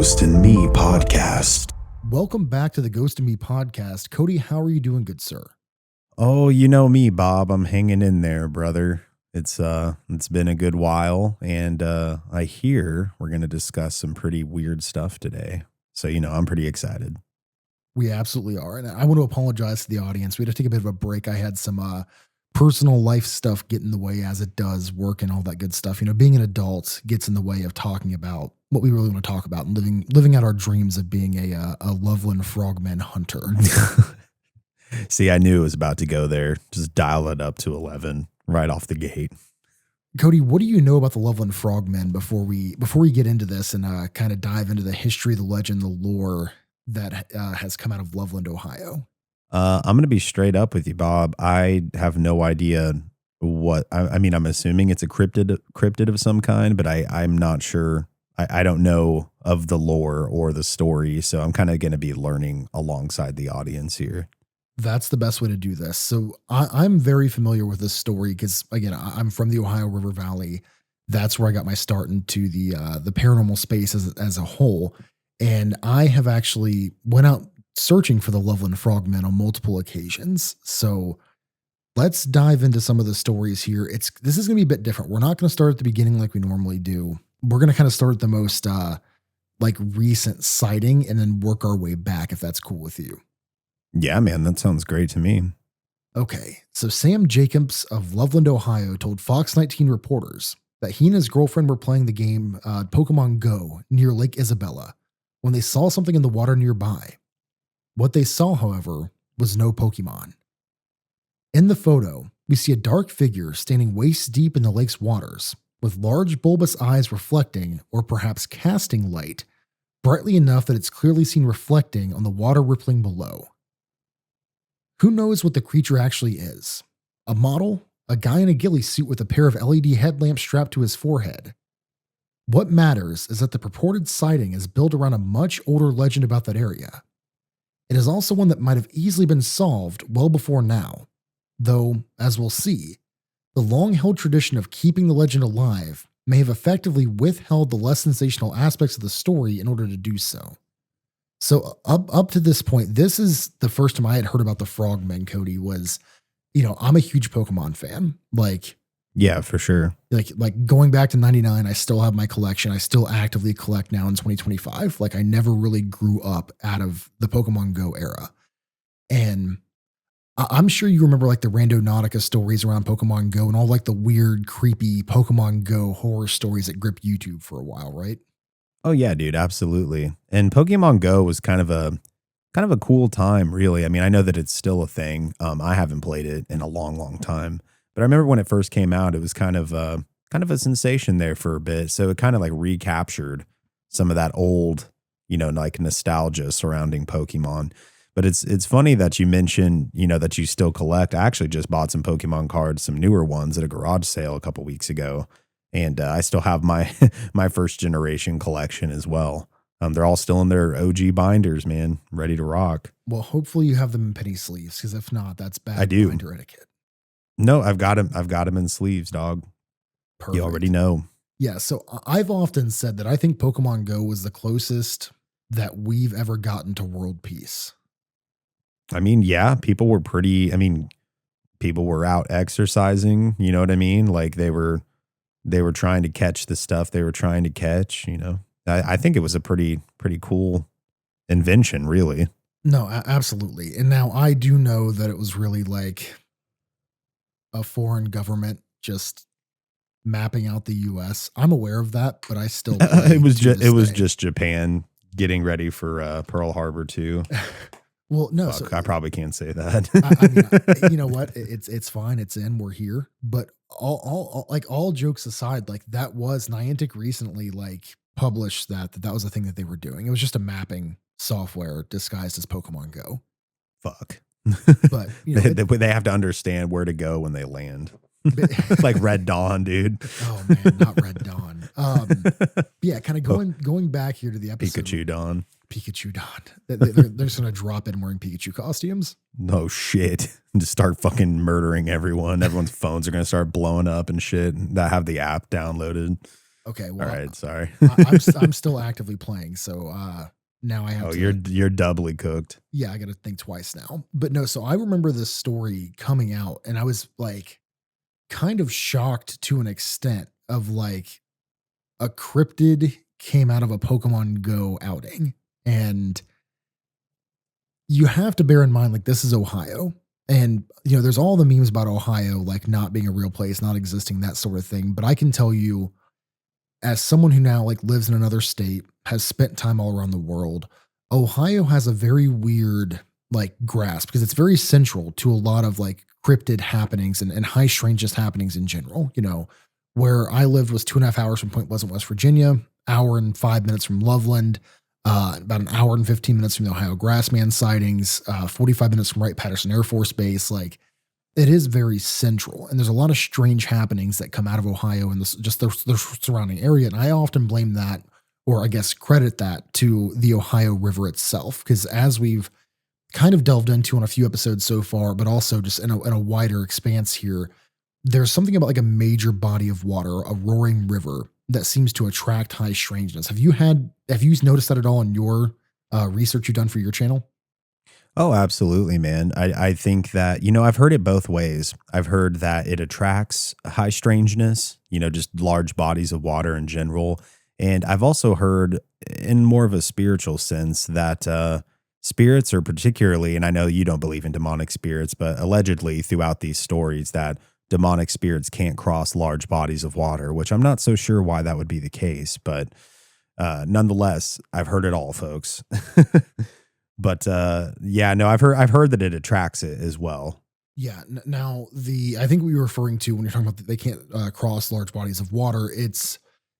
Ghost and Me podcast. Welcome back to the Ghost and Me podcast. Cody, how are you doing, good sir? Oh, you know me, Bob. I'm hanging in there, brother. It's been a good while, and I hear we're going to discuss some pretty weird stuff today. So, I'm pretty excited. We absolutely are. And I want to apologize to the audience. We had to take a bit of a break. I had some personal life stuff get in the way, as it does, work and all that good stuff. Being an adult gets in the way of talking about what we really want to talk about and living out our dreams of being a Loveland Frogman hunter. See, I knew it was about to go there. Just dial it up to 11 right off the gate. Cody, what do you know about the Loveland Frogmen before we get into this and kind of dive into the history, the legend, the lore that has come out of Loveland, Ohio? I'm going to be straight up with you, Bob. I have no idea what, I mean, I'm assuming it's a cryptid of some kind, but I'm not sure. I don't know of the lore or the story. So I'm kind of going to be learning alongside the audience here. That's the best way to do this. So I'm very familiar with this story because, again, I'm from the Ohio River Valley. That's where I got my start into the paranormal space as a whole. And I have actually went out searching for the Loveland Frogmen on multiple occasions. So let's dive into some of the stories here. This is going to be a bit different. We're not going to start at the beginning like we normally do. We're going to kind of start at the most recent sighting and then work our way back, if that's cool with you. Yeah, man, that sounds great to me. Okay, so Sam Jacobs of Loveland, Ohio told Fox 19 reporters that he and his girlfriend were playing the game Pokémon Go near Lake Isabella when they saw something in the water nearby. What they saw, however, was no Pokemon. In the photo, we see a dark figure standing waist deep in the lake's waters, with large bulbous eyes reflecting, or perhaps casting light, brightly enough that it's clearly seen reflecting on the water rippling below. Who knows what the creature actually is? A model? A guy in a ghillie suit with a pair of LED headlamps strapped to his forehead? What matters is that the purported sighting is built around a much older legend about that area. It is also one that might have easily been solved well before now, though, as we'll see, the long-held tradition of keeping the legend alive may have effectively withheld the less sensational aspects of the story in order to do so. So up to this point, this is the first time I had heard about the Frogmen, Cody, was, I'm a huge Pokemon fan. Yeah, for sure. Like going back to 99, I still have my collection. I still actively collect now in 2025. I never really grew up out of the Pokemon Go era. And I'm sure you remember the Randonautica stories around Pokemon Go and all the weird, creepy Pokemon Go horror stories that gripped YouTube for a while, right? Oh yeah, dude, absolutely. And Pokemon Go was kind of a cool time, really. I mean, I know that it's still a thing. I haven't played it in a long, long time. But I remember when it first came out, it was kind of a sensation there for a bit. So it kind of recaptured some of that old, nostalgia surrounding Pokemon. But it's funny that you mentioned, that you still collect. I actually just bought some Pokemon cards, some newer ones at a garage sale a couple weeks ago. And I still have my my first generation collection as well. They're all still in their OG binders, man, ready to rock. Well, hopefully you have them in penny sleeves, because if not, that's bad I do. binder etiquette. No, I've got them in sleeves, dog. Perfect. You already know. Yeah, so I've often said that I think Pokemon Go was the closest that we've ever gotten to world peace. I mean, yeah, people were out exercising, you know what I mean? They were trying to catch the stuff they were trying to catch, I think it was a pretty cool invention, really. No, absolutely. And now I do know that it was really a foreign government just mapping out the US. I'm aware of that, but I still it was just Japan getting ready for Pearl Harbor too. Well, no, Fuck, so I probably can't say that. I mean, you know what? It's fine. It's in. We're here. But all jokes aside, that was Niantic recently published that was a thing that they were doing. It was just a mapping software disguised as Pokemon Go. Fuck. But they have to understand where to go when they land. Like Red Dawn, dude. Oh man, not Red Dawn. Yeah, kind of going back here to the episode. Pikachu Dawn. They're just gonna drop in wearing Pikachu costumes. No shit. Just start fucking murdering everyone. Everyone's phones are gonna start blowing up and shit. That have the app downloaded. Okay, All well, right, sorry. I'm still actively playing, so now I have Oh, to. you're doubly cooked. Yeah, I got to think twice now. But no, so I remember this story coming out, and I was like kind of shocked to an extent of like a cryptid came out of a Pokemon Go outing, and you have to bear in mind like this is Ohio. And there's all the memes about Ohio like not being a real place, not existing, that sort of thing. But I can tell you, as someone who now like lives in another state, has spent time all around the world, Ohio has a very weird like grasp because it's very central to a lot of like cryptid happenings and high strangest happenings in general. Where I lived was 2.5 hours from Point Pleasant, West Virginia, hour and 5 minutes from Loveland, about an hour and 15 minutes from the Ohio Grassman sightings, 45 minutes from Wright-Patterson Air Force Base. Like it is very central, and there's a lot of strange happenings that come out of Ohio and just the surrounding area. And I often blame that, or I guess credit that to the Ohio River itself, because as we've kind of delved into on a few episodes so far, but also just in a wider expanse here, there's something about like a major body of water, a roaring river that seems to attract high strangeness. Have you noticed that at all in your research you've done for your channel? Oh, absolutely, man. I think that, I've heard it both ways. I've heard that it attracts high strangeness, just large bodies of water in general. And I've also heard in more of a spiritual sense that spirits are particularly, and I know you don't believe in demonic spirits, but allegedly throughout these stories that demonic spirits can't cross large bodies of water, which I'm not so sure why that would be the case. But nonetheless, I've heard it all, folks. But yeah, no, I've heard that it attracts it as well. Yeah. Now, I think what you're referring to when you're talking about that they can't cross large bodies of water, it's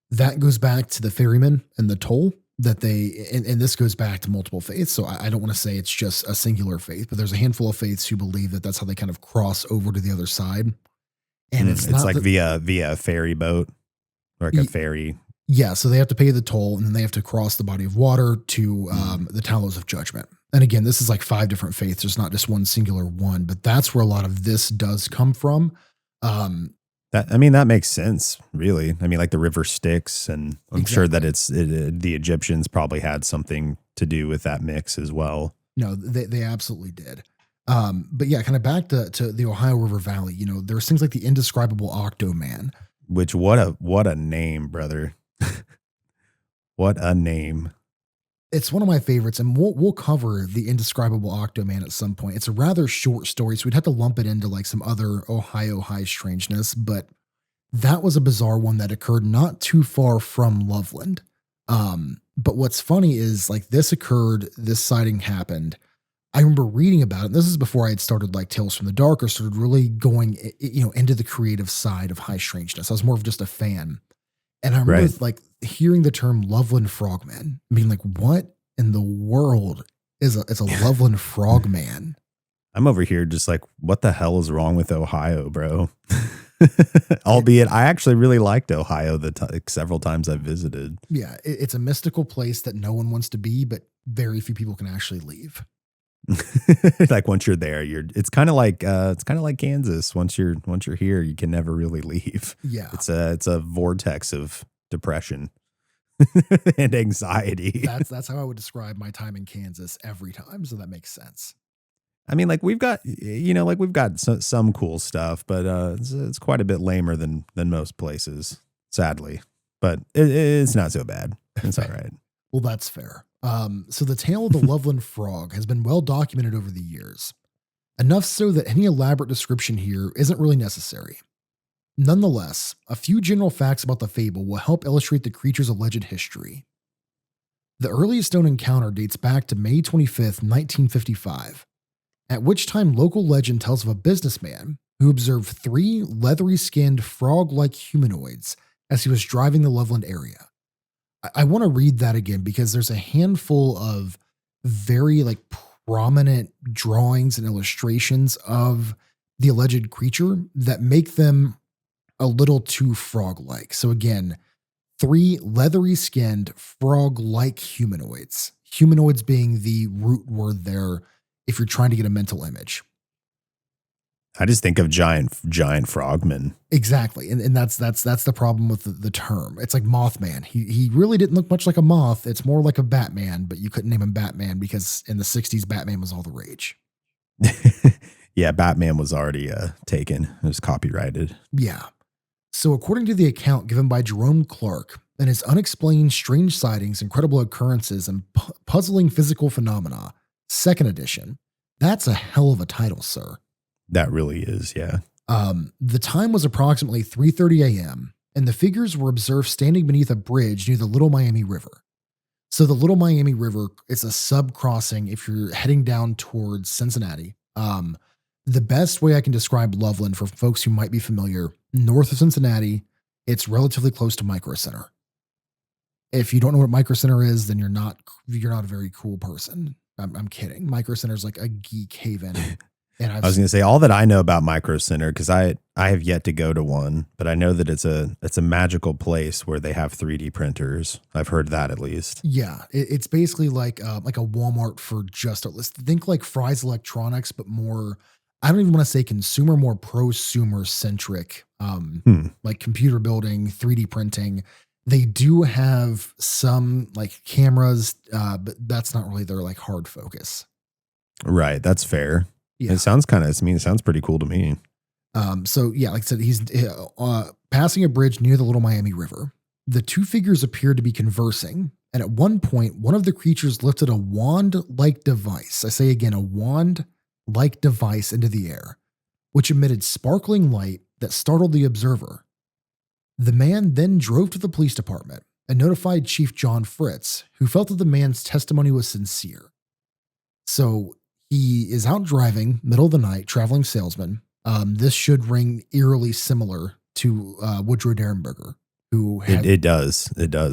that goes back to the ferryman and the toll that and this goes back to multiple faiths. So I don't want to say it's just a singular faith, but there's a handful of faiths who believe that that's how they kind of cross over to the other side. And it's It's not like that, via a ferry boat or like a ferry. yeah. So they have to pay the toll and then they have to cross the body of water to the Talos of Judgment. And again, this is like 5 different faiths. There's not just one singular one, but that's where a lot of this does come from. Um, That makes sense, really. I mean, like the river Styx, and I'm sure that Exactly. the Egyptians probably had something to do with that mix as well. No, they absolutely did. But yeah, kind of back to the Ohio River Valley, there's things like the indescribable Octo-Man. Which what a name, brother. What a name. It's one of my favorites, and we'll cover the indescribable Octo-Man at some point. It's a rather short story, so we'd have to lump it into like some other Ohio high strangeness, but that was a bizarre one that occurred not too far from Loveland. But what's funny is like this sighting happened. I remember reading about it. This is before I had started like Tales from the Dark or started really going, into the creative side of high strangeness. I was more of just a fan. And I remember Right. like hearing the term Loveland Frogman, being like, what in the world it's a Loveland Frogman? I'm over here just like, what the hell is wrong with Ohio, bro? It, Albeit, I actually really liked Ohio several times I visited. yeah, it's a mystical place that no one wants to be, but very few people can actually leave. Like once you're there, it's kind of like Kansas. Once you're here, you can never really leave. Yeah, It's a vortex of depression and anxiety. that's how I would describe my time in Kansas every time. So that makes sense. I mean, like we've got some cool stuff, but it's quite a bit lamer than most places, sadly. But it's not so bad. It's all right. Well, that's fair. So the tale of the Loveland Frog has been well documented over the years, enough so that any elaborate description here isn't really necessary. Nonetheless, a few general facts about the fable will help illustrate the creature's alleged history. The earliest known encounter dates back to May 25th, 1955, at which time local legend tells of a businessman who observed 3 leathery skinned frog like humanoids as he was driving the Loveland area. I want to read that again because there's a handful of very like prominent drawings and illustrations of the alleged creature that make them a little too frog-like. So again, 3 leathery skinned frog-like humanoids. Humanoids, being the root word there if you're trying to get a mental image. I just think of giant frogmen. Exactly. And that's the problem with the term. It's like Mothman. He really didn't look much like a moth. It's more like a Batman, but you couldn't name him Batman because in the 60s, Batman was all the rage. Yeah, Batman was already taken. It was copyrighted. Yeah. So according to the account given by Jerome Clark and his unexplained strange sightings, incredible occurrences, and puzzling physical phenomena, second edition, that's a hell of a title, sir. That really is, yeah. The time was approximately 3:30 a.m., and the figures were observed standing beneath a bridge near the Little Miami River. So the Little Miami River is a sub-crossing if you're heading down towards Cincinnati. The best way I can describe Loveland for folks who might be familiar, north of Cincinnati, it's relatively close to Micro Center. If you don't know what Micro Center is, then you're not a very cool person. I'm kidding. Micro Center is like a geek haven. And I was going to say all that I know about Micro Center, because I have yet to go to one, but I know that it's a magical place where they have 3D printers. I've heard that at least. Yeah, it's basically like a Walmart for just think like Fry's Electronics, but more. I don't even want to say consumer, more prosumer centric. Like computer building, 3D printing. They do have some like cameras, but that's not really their like hard focus. Right, that's fair. Yeah. It sounds it sounds pretty cool to me. So yeah, like I said, he's passing a bridge near the Little Miami River. The two figures appeared to be conversing. And at one point, one of the creatures lifted a wand-like device. I say again, a wand-like device into the air, which emitted sparkling light that startled the observer. The man then drove to the police department and notified Chief John Fritz, who felt that the man's testimony was sincere. So he is out driving, middle of the night, traveling salesman. This should ring eerily similar to Woodrow Derenberger, who had, it does,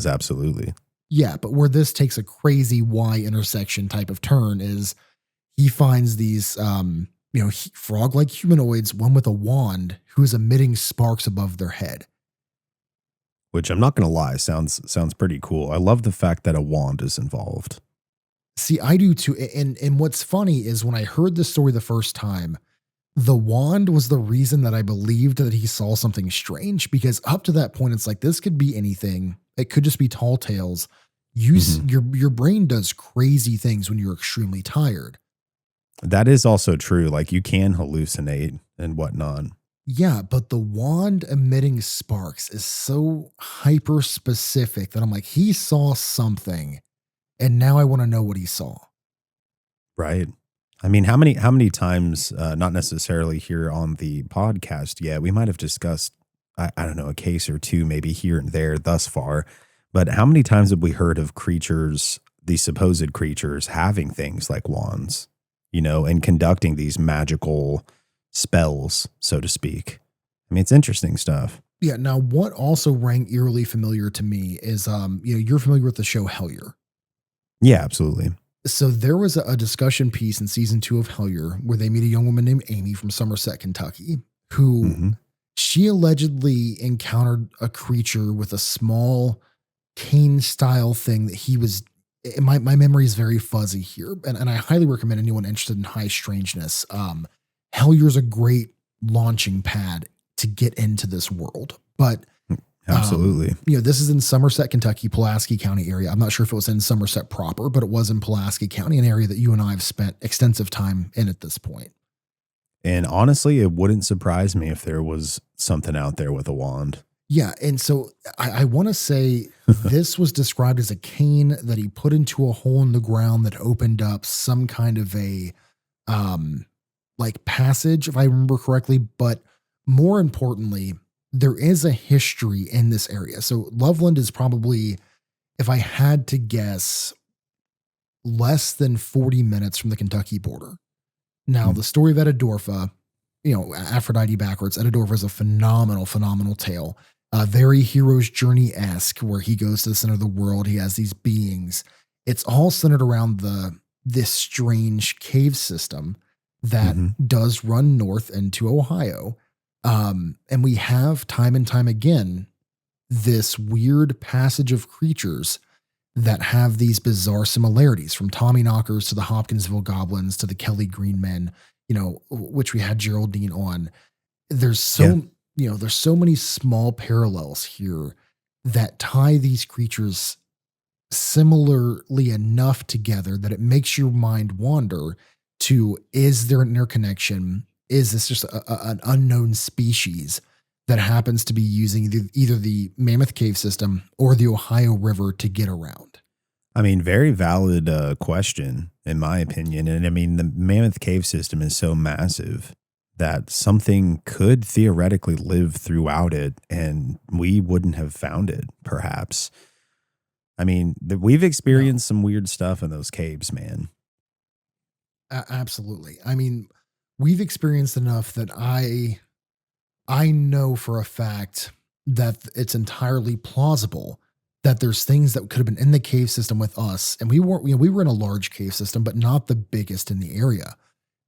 absolutely. Yeah, but where this takes a crazy Y intersection type of turn is he finds these frog-like humanoids, one with a wand, who is emitting sparks above their head. Which I'm not going to lie, sounds pretty cool. I love the fact that a wand is involved. See, I do too. And what's funny is when I heard this story the first time, the wand was the reason that I believed that he saw something strange, because up to that point, it's like, this could be anything. It could just be tall tales. Your brain does crazy things when you're extremely tired. That is also true. Like you can hallucinate and whatnot. Yeah, but the wand emitting sparks is so hyper specific that I'm like, he saw something. And now I want to know what he saw. Right. I mean, how many times, not necessarily here on the podcast yet, we might have discussed, I don't know, a case or two, maybe here and there thus far, but how many times have we heard of creatures, these supposed creatures, having things like wands, and conducting these magical spells, so to speak? I mean, it's interesting stuff. Yeah. Now, what also rang eerily familiar to me is, you're familiar with the show Hellier. Yeah, absolutely. So there was a discussion piece in season 2 of Hellier where they meet a young woman named Amy from Somerset, Kentucky, who she allegedly encountered a creature with a small cane style thing that he was, my memory is very fuzzy here. And I highly recommend anyone interested in high strangeness. Hellier is a great launching pad to get into this world, but absolutely. This is in Somerset, Kentucky, Pulaski County area. I'm not sure if it was in Somerset proper, but it was in Pulaski County, an area that you and I have spent extensive time in at this point. And honestly, it wouldn't surprise me if there was something out there with a wand. Yeah. And so I want to say this was described as a cane that he put into a hole in the ground that opened up some kind of a like passage, if I remember correctly. But more importantly, there is a history in this area. So Loveland is probably, if I had to guess, less than 40 minutes from the Kentucky border. Now, the story of Edidorfa, Aphrodite backwards, Edidorfa is a phenomenal, phenomenal tale. Very hero's journey-esque, where he goes to the center of the world. He has these beings. It's all centered around this strange cave system that does run north into Ohio. And we have time and time again this weird passage of creatures that have these bizarre similarities, from Tommyknockers to the Hopkinsville Goblins to the Kelly Green Men. which we had Geraldine on. There's Yeah. there's so many small parallels here that tie these creatures similarly enough together that it makes your mind wander to, is there an interconnection? Is this just an unknown species that happens to be using either the Mammoth Cave system or the Ohio River to get around? I mean, very valid question, in my opinion. And I mean, the Mammoth Cave system is so massive that something could theoretically live throughout it and we wouldn't have found it, perhaps. I mean, we've experienced some weird stuff in those caves, man. Absolutely. I mean, we've experienced enough that I know for a fact that it's entirely plausible that there's things that could have been in the cave system with us, and we weren't. We were in a large cave system, but not the biggest in the area.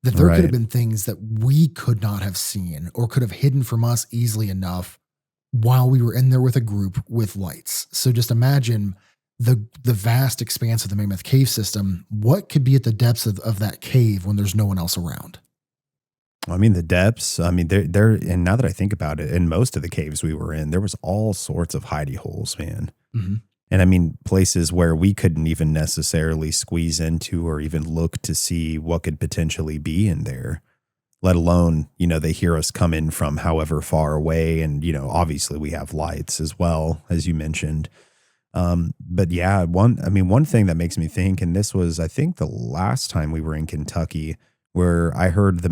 That there could have Right. been things that we could not have seen or could have hidden from us easily enough while we were in there with a group with lights. So just imagine the vast expanse of the Mammoth Cave system. What could be at the depths of that cave when there's no one else around? I mean, the depths, I mean, and now that I think about it, in most of the caves we were in, there was all sorts of hidey holes, man. Mm-hmm. And I mean, places where we couldn't even necessarily squeeze into or even look to see what could potentially be in there, let alone, they hear us come in from however far away. And, obviously we have lights as well, as you mentioned. But yeah, one thing that makes me think, and this was, I think, the last time we were in Kentucky, where I heard the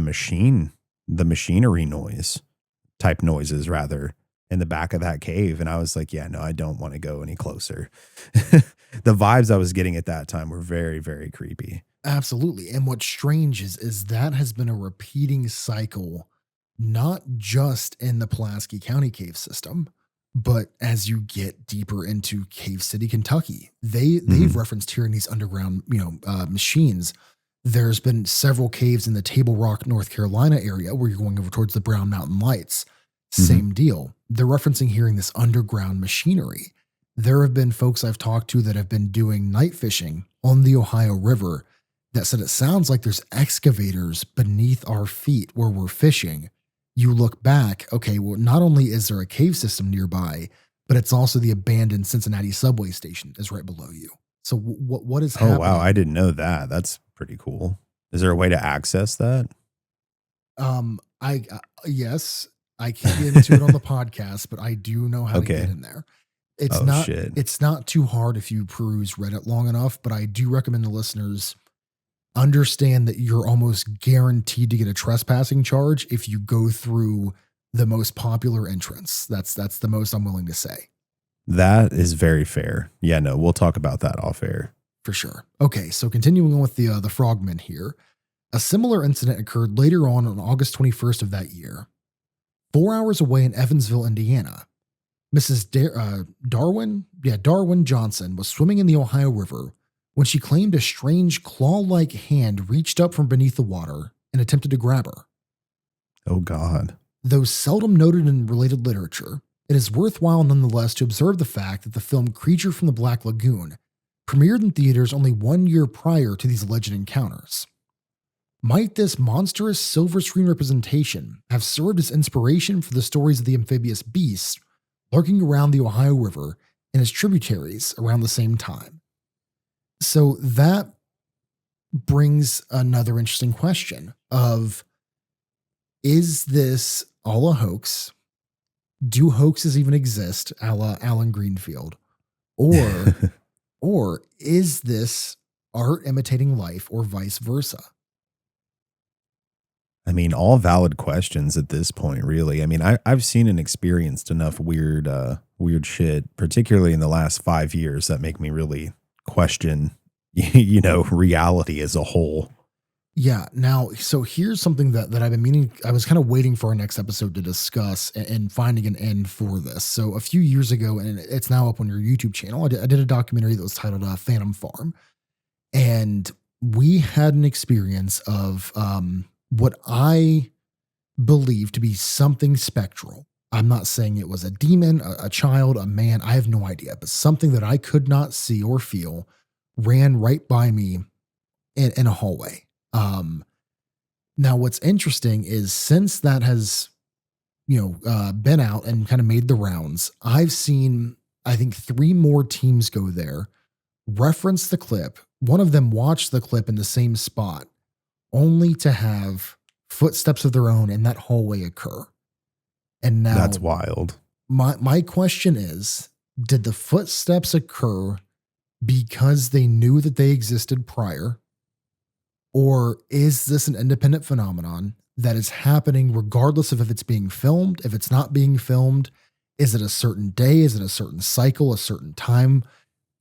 machinery noises rather, in the back of that cave. And I was like, yeah, no, I don't want to go any closer. The vibes I was getting at that time were very, very creepy. Absolutely. And what's strange is that has been a repeating cycle, not just in the Pulaski County cave system, but as you get deeper into Cave City, Kentucky. They've referenced hearing these underground, machines. There's been several caves in the Table Rock, North Carolina area where you're going over towards the Brown Mountain Lights. Same deal. They're referencing hearing this underground machinery. There have been folks I've talked to that have been doing night fishing on the Ohio River that said it sounds like there's excavators beneath our feet where we're fishing. You look back, okay, well, not only is there a cave system nearby, but it's also the abandoned Cincinnati subway station is right below you. So what is Oh, happening? wow. I didn't know that. That's pretty cool. Is there a way to access that? Yes, I can't get into it on the podcast, but I do know how to Okay. get in there. It's Oh, not shit. it's not too hard if you peruse Reddit long enough, but I do recommend the listeners understand that you're almost guaranteed to get a trespassing charge if you go through the most popular entrance. That's the most I'm willing to say. That is very fair. Yeah, no, we'll talk about that off air. For sure. Okay, so continuing on with the frogmen here. A similar incident occurred later on August 21st of that year. 4 hours away in Evansville, Indiana, Mrs. Darwin Johnson was swimming in the Ohio River when she claimed a strange claw-like hand reached up from beneath the water and attempted to grab her. Oh, God. Though seldom noted in related literature, it is worthwhile nonetheless to observe the fact that the film Creature from the Black Lagoon premiered in theaters only 1 year prior to these alleged encounters. Might this monstrous silver screen representation have served as inspiration for the stories of the amphibious beasts lurking around the Ohio River and its tributaries around the same time? So that brings another interesting question of, is this all a hoax? Do hoaxes even exist, a la Alan Greenfield? Or is this art imitating life or vice versa? I mean, all valid questions at this point, really. I mean, I've seen and experienced enough weird shit, particularly in the last 5 years, that make me really question, reality as a whole. Yeah. Now, so here's something that I've been meaning. I was kind of waiting for our next episode to discuss and finding an end for this. So a few years ago, and it's now up on your YouTube channel, I did a documentary that was titled Phantom Farm. And we had an experience of what I believe to be something spectral. I'm not saying it was a demon, a child, a man. I have no idea, but something that I could not see or feel ran right by me in a hallway. Now, what's interesting is since that has, been out and kind of made the rounds, I've seen, I think, 3 more teams go there, reference the clip. One of them watched the clip in the same spot, only to have footsteps of their own in that hallway occur. And now That's wild. My question is, did the footsteps occur because they knew that they existed prior? Or is this an independent phenomenon that is happening regardless of if it's being filmed, if it's not being filmed? Is it a certain day? Is it a certain cycle, a certain time?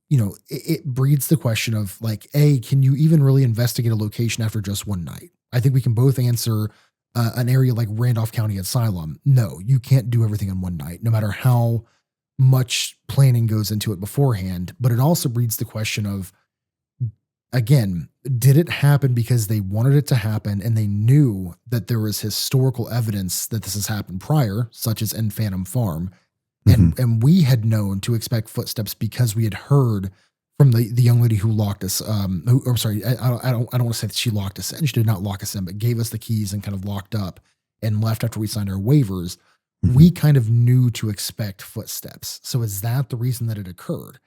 It breeds the question of like, A, can you even really investigate a location after just one night? I think we can both answer an area like Randolph County Asylum. No, you can't do everything in one night, no matter how much planning goes into it beforehand. But it also breeds the question of, again, did it happen because they wanted it to happen and they knew that there was historical evidence that this has happened prior, such as in Phantom Farm? And we had known to expect footsteps because we had heard from the young lady who locked us. I don't want to say that she locked us in. She did not lock us in, but gave us the keys and kind of locked up and left after we signed our waivers. We kind of knew to expect footsteps. So is that the reason that it occurred?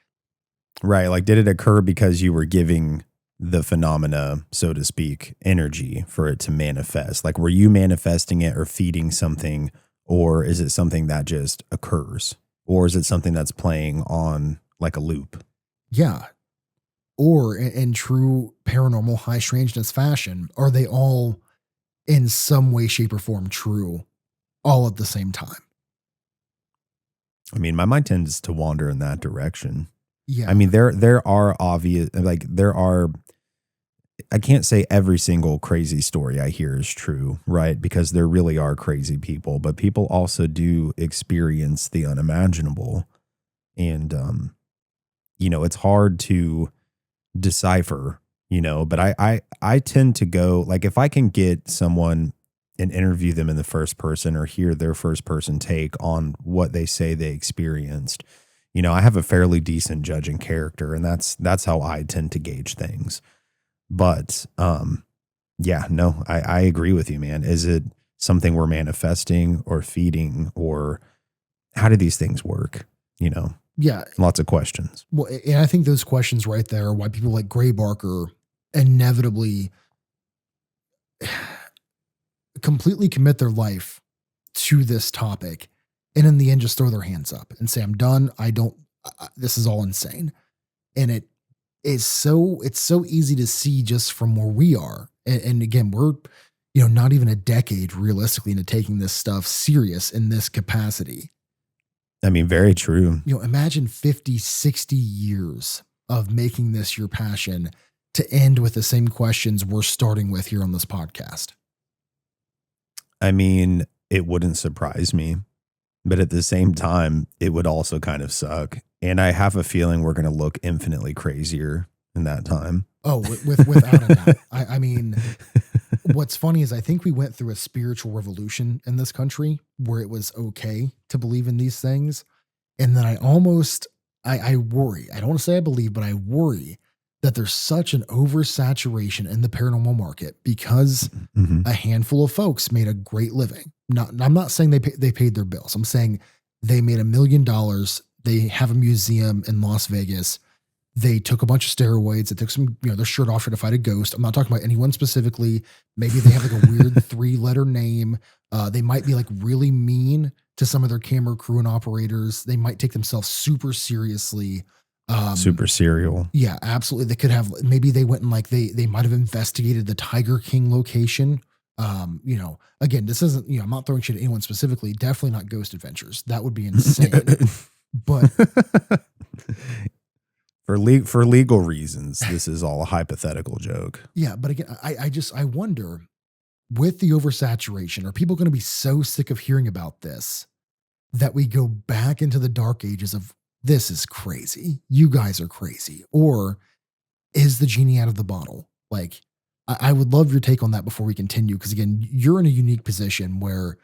Right. Like, did it occur because you were giving the phenomena, so to speak, energy for it to manifest? Like, were you manifesting it or feeding something? Or is it something that just occurs? Or is it something that's playing on like a loop? Yeah. Or in true paranormal high strangeness fashion, are they all in some way, shape, or form true all at the same time? I mean, my mind tends to wander in that direction. Yeah. I mean, there are obvious, like I can't say every single crazy story I hear is true, right? Because there really are crazy people, but people also do experience the unimaginable. And, it's hard to decipher, but I tend to go, like, if I can get someone and interview them in the first person or hear their first person take on what they say they experienced, I have a fairly decent judging character, and that's how I tend to gauge things. But, I agree with you, man. Is it something we're manifesting or feeding, or how do these things work? Yeah. Lots of questions. Well, and I think those questions right there are why people like Gray Barker inevitably completely commit their life to this topic. And in the end, just throw their hands up and say, I'm done. This is all insane. And it's so easy to see just from where we are. And again, we're, not even a decade realistically into taking this stuff serious in this capacity. I mean, very true. Imagine 50, 60 years of making this your passion to end with the same questions we're starting with here on this podcast. I mean, it wouldn't surprise me, but at the same time, it would also kind of suck. And I have a feeling we're going to look infinitely crazier in that time. Oh, without a doubt. I mean, what's funny is I think we went through a spiritual revolution in this country where it was okay to believe in these things. And then I worry, I don't want to say I believe, but I worry that there's such an oversaturation in the paranormal market because a handful of folks made a great living. I'm not saying they paid their bills. I'm saying they made $1 million. They have a museum in Las Vegas. They took a bunch of steroids. They took some, their shirt off to fight a ghost. I'm not talking about anyone specifically. Maybe they have like a weird 3-letter name. They might be like really mean to some of their camera crew and operators. They might take themselves super seriously. Super serial. Yeah, absolutely. They could have, maybe they went and like, they might've investigated the Tiger King location. Again, this isn't, I'm not throwing shit at anyone specifically. Definitely not Ghost Adventures. That would be insane. But for legal reasons, this is all a hypothetical joke. Yeah. But again, I wonder, with the oversaturation, are people going to be so sick of hearing about this that we go back into the dark ages of this is crazy, you guys are crazy? Or is the genie out of the bottle? Like, I would love your take on that before we continue. Because again, you're in a unique position where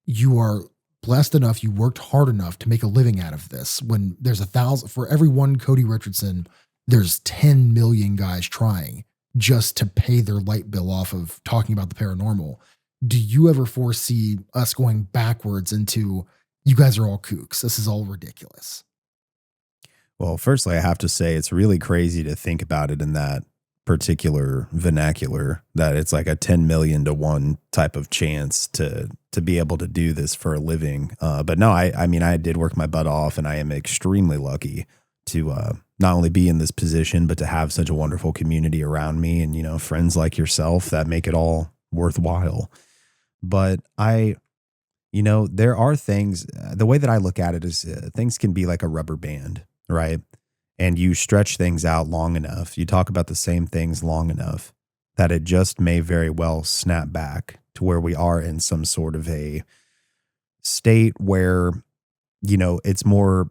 you are blessed enough, you worked hard enough to make a living out of this. When there's 1,000, for every one Cody Richardson, there's 10 million guys trying just to pay their light bill off of talking about the paranormal. Do you ever foresee us going backwards into, you guys are all kooks, this is all ridiculous? Well, firstly, I have to say it's really crazy to think about it in that particular vernacular, that it's like a 10 million to 1 type of chance to be able to do this for a living. But no, I mean, I did work my butt off, and I am extremely lucky to not only be in this position, but to have such a wonderful community around me and, you know, friends like yourself that make it all worthwhile. But you know, there are things, the way that I look at it is things can be like a rubber band, right? And you stretch things out long enough, you talk about the same things long enough, that it just may very well snap back to where we are in some sort of a state where, you know, it's more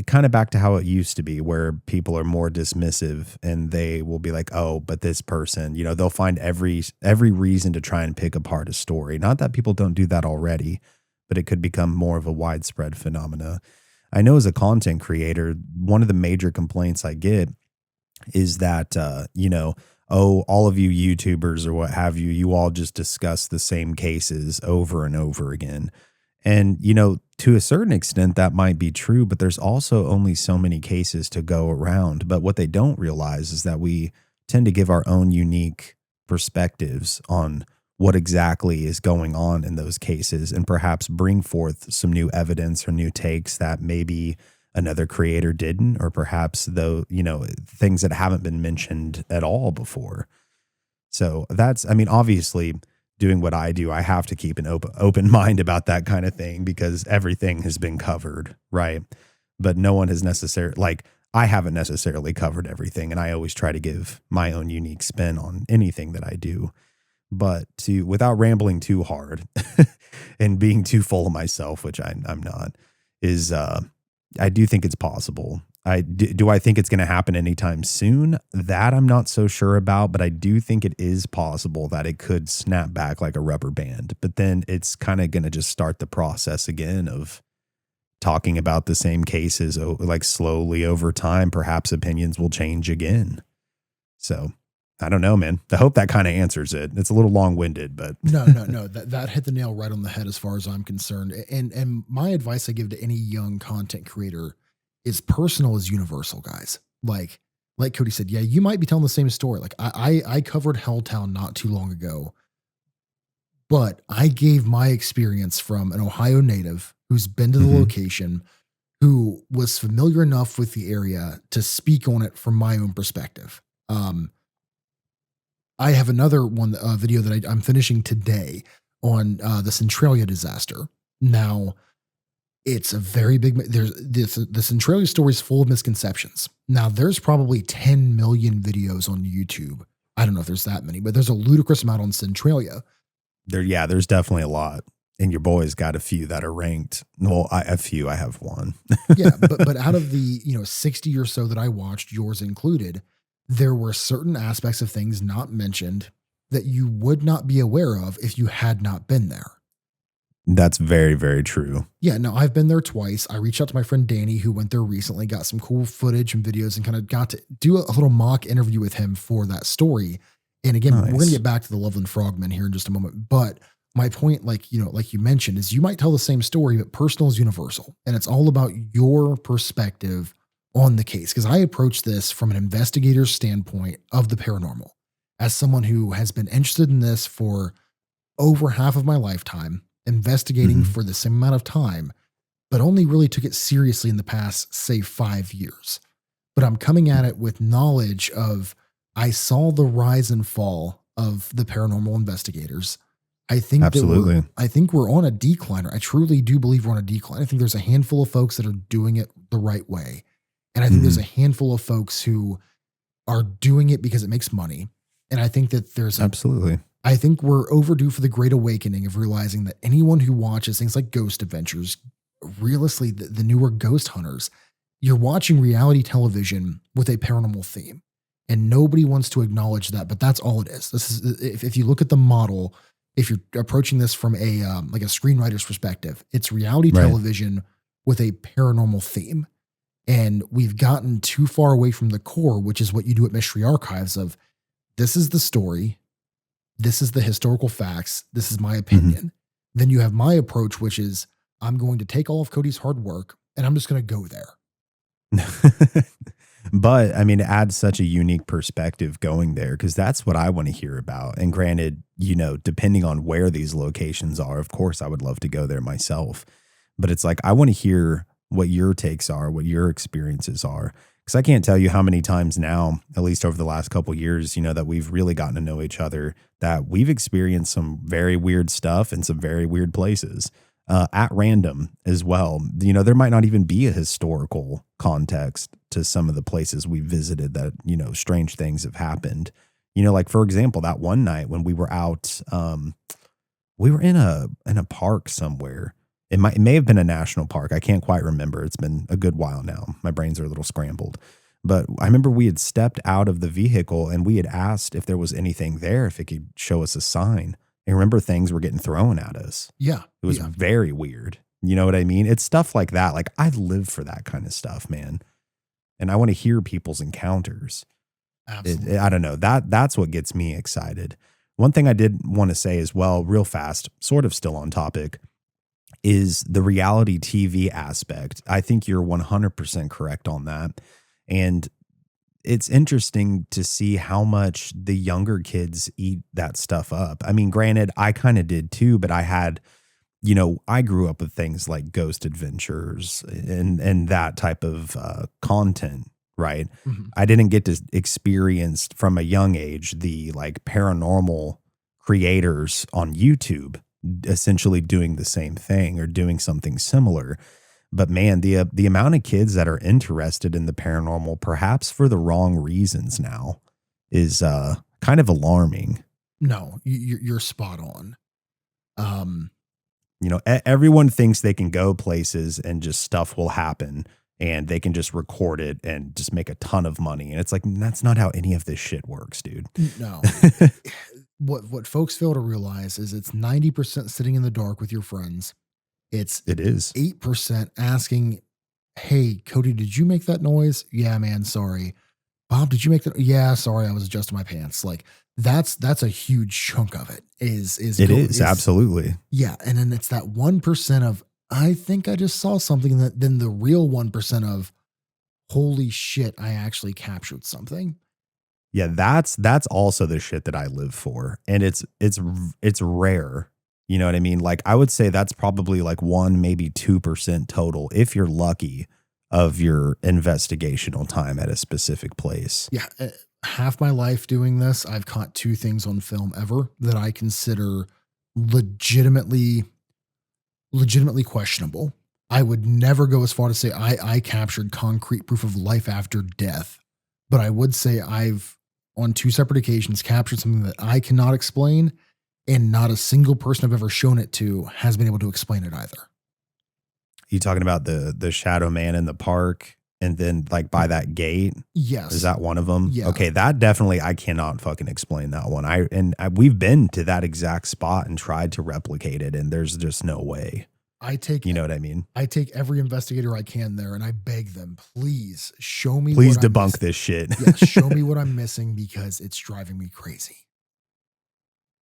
kind of back to how it used to be, where people are more dismissive and they will be like, oh, but this person, you know, they'll find every reason to try and pick apart a story. Not that people don't do that already, but it could become more of a widespread phenomena. I know as a content creator, one of the major complaints I get is that, you know, oh, all of you YouTubers or what have you, you all just discuss the same cases over and over again. And, you know, to a certain extent, that might be true, but there's also only so many cases to go around. But what they don't realize is that we tend to give our own unique perspectives on what exactly is going on in those cases, and perhaps bring forth some new evidence or new takes that maybe another creator didn't, or perhaps though, you know, things that haven't been mentioned at all before. So that's, I mean, obviously doing what I do, I have to keep an open mind about that kind of thing, because everything has been covered, right? But no one has necessarily, like, I haven't necessarily covered everything, and I always try to give my own unique spin on anything that I do. But without rambling too hard and being too full of myself, which I'm not, is I do think it's possible. Do I think it's going to happen anytime soon? That I'm not so sure about, but I do think it is possible that it could snap back like a rubber band. But then it's kind of going to just start the process again of talking about the same cases, like slowly over time. Perhaps opinions will change again. So I don't know, man. I hope that kind of answers it. It's a little long-winded, but No. That hit the nail right on the head as far as I'm concerned. And my advice I give to any young content creator is personal is universal, guys. Like Cody said, yeah, you might be telling the same story. Like I covered Helltown not too long ago, but I gave my experience from an Ohio native who's been to the location, who was familiar enough with the area to speak on it from my own perspective. I have another one video that I'm finishing today on the Centralia disaster. Now, it's a very big. The Centralia story is full of misconceptions. Now, there's probably 10 million videos on YouTube. I don't know if there's that many, but there's a ludicrous amount on Centralia. There's definitely a lot. And your boy's got a few that are ranked. Well, a few. I have one. Yeah, but out of the 60 or so that I watched, yours included, there were certain aspects of things not mentioned that you would not be aware of if you had not been there. That's very, very true. Yeah, no, I've been there twice. I reached out to my friend Danny, who went there recently, got some cool footage and videos, and kind of got to do a little mock interview with him for that story. And again, Nice. We're going to get back to the Loveland Frogman here in just a moment. But my point, like you mentioned, is you might tell the same story, but personal is universal. And it's all about your perspective on the case. Because I approach this from an investigator's standpoint of the paranormal, as someone who has been interested in this for over half of my lifetime, investigating for the same amount of time, but only really took it seriously in the past, say, 5 years. But I'm coming at it with knowledge of, I saw the rise and fall of the paranormal investigators. I think Absolutely. I think we're on a decline. I truly do believe we're on a decline. I think there's a handful of folks that are doing it the right way. And I think there's a handful of folks who are doing it because it makes money. And I think that Absolutely. I think we're overdue for the great awakening of realizing that anyone who watches things like Ghost Adventures, realistically, the newer Ghost Hunters, you're watching reality television with a paranormal theme. And nobody wants to acknowledge that, but that's all it is. This is, if you look at the model, if you're approaching this from a like a screenwriter's perspective, it's reality television with a paranormal theme. And we've gotten too far away from the core, which is what you do at Mystery Archives, of this is the story. This is the historical facts. This is my opinion. Then you have my approach, which is I'm going to take all of Cody's hard work and I'm just going to go there. But I mean, it adds such a unique perspective going there because that's what I want to hear about. And granted, you know, depending on where these locations are, of course, I would love to go there myself. But it's like I want to hear what your takes are, what your experiences are. Because I can't tell you how many times now, at least over the last couple of years, you know, that we've really gotten to know each other, that we've experienced some very weird stuff in some very weird places at random as well. You know, there might not even be a historical context to some of the places we visited that, you know, strange things have happened. You know, like, for example, that one night when we were out, we were in a park somewhere. It may have been a national park. I can't quite remember. It's been a good while now. My brains are a little scrambled. But I remember we had stepped out of the vehicle and we had asked if there was anything there, if it could show us a sign. I remember things were getting thrown at us. Yeah. It was very weird. You know what I mean? It's stuff like that. Like, I live for that kind of stuff, man. And I want to hear people's encounters. Absolutely. I don't know. That's what gets me excited. One thing I did want to say as well, real fast, sort of still on topic, is the reality TV aspect. I think you're 100% correct on that. And it's interesting to see how much the younger kids eat that stuff up. I mean, granted, I kind of did too, but I had, you know, I grew up with things like Ghost Adventures and that type of content, right? I didn't get to experience from a young age the like paranormal creators on YouTube essentially doing the same thing or doing something similar. But man, the amount of kids that are interested in the paranormal, perhaps for the wrong reasons now, is kind of alarming. No, you're spot on. You know, everyone thinks they can go places and just stuff will happen and they can just record it and just make a ton of money. And it's like, that's not how any of this shit works, dude. No. What folks fail to realize is it's 90% sitting in the dark with your friends. It is 8% asking, hey, Cody, did you make that noise? Yeah, man, sorry. Bob, did you make that? Yeah, sorry, I was adjusting my pants. Like that's a huge chunk of it. Is absolutely. Yeah. And then it's that 1% of I think I just saw something, that then the real 1% of holy shit, I actually captured something. Yeah, that's also the shit that I live for. And it's rare. You know what I mean? Like, I would say that's probably like 1, maybe 2% total, if you're lucky, of your investigational time at a specific place. Yeah. Half my life doing this, I've caught 2 things on film ever that I consider legitimately questionable. I would never go as far to say I captured concrete proof of life after death, but I would say I've, on 2 separate occasions, captured something that I cannot explain, and not a single person I've ever shown it to has been able to explain it either. You talking about the shadow man in the park and then like by that gate? Yes. Is that one of them? Yeah. Okay, that definitely, I cannot fucking explain that one. We've been to that exact spot and tried to replicate it, and there's just no way. You know what I mean? I take every investigator I can there and I beg them, please show me. Please debunk this shit. Yeah, show me what I'm missing because it's driving me crazy.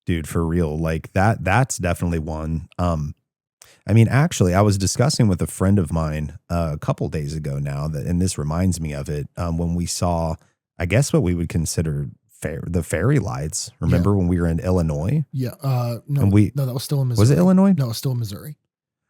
Dude, for real. Like that's definitely one. I mean, actually, I was discussing with a friend of mine a couple days ago now and this reminds me of it. When we saw, I guess what we would consider the fairy lights. Remember when we were in Illinois? Yeah. No, that was still in Missouri. Was it Illinois? No, it was still in Missouri.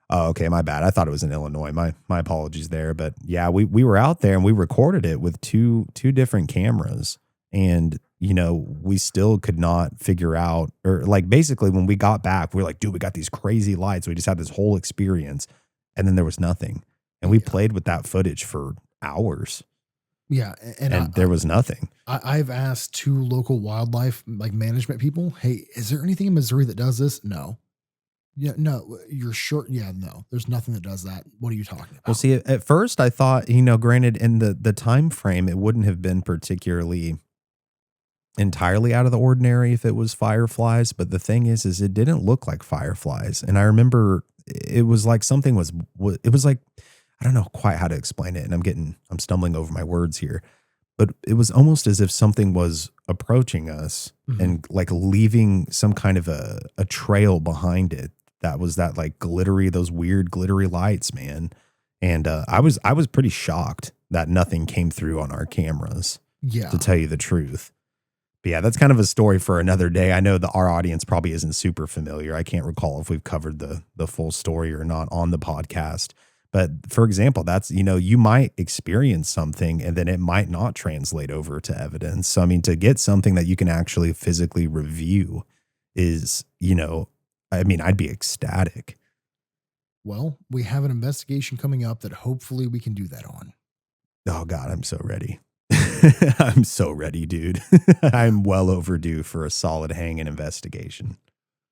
Oh, okay. My bad. I thought it was in Illinois. My apologies there. But yeah, we were out there and we recorded it with two different cameras. And, you know, we still could not figure out, or like basically when we got back, we were like, dude, we got these crazy lights. We just had this whole experience. And then there was nothing. And we played with that footage for hours. Yeah. And there was nothing. I've asked 2 local wildlife like management people, hey, is there anything in Missouri that does this? No. Yeah, no, you're sure. Yeah, no, there's nothing that does that. What are you talking about? Well, see, at first I thought, you know, granted in the time frame, it wouldn't have been particularly entirely out of the ordinary if it was fireflies. But the thing is it didn't look like fireflies. And I remember it was like something it was like, I don't know quite how to explain it. And I'm stumbling over my words here, but it was almost as if something was approaching us Mhm. and like leaving some kind of a trail behind it. That was that like those weird glittery lights, man. And I was pretty shocked that nothing came through on our cameras, Yeah. to tell you the truth. But yeah, that's kind of a story for another day. I know that our audience probably isn't super familiar. I can't recall if we've covered the full story or not on the podcast. But for example, that's, you might experience something and then it might not translate over to evidence. So, I mean, to get something that you can actually physically review is, I'd be ecstatic. Well, we have an investigation coming up that hopefully we can do that on. Oh God, I'm so ready. I'm so ready, dude. I'm well overdue for a solid hanging investigation.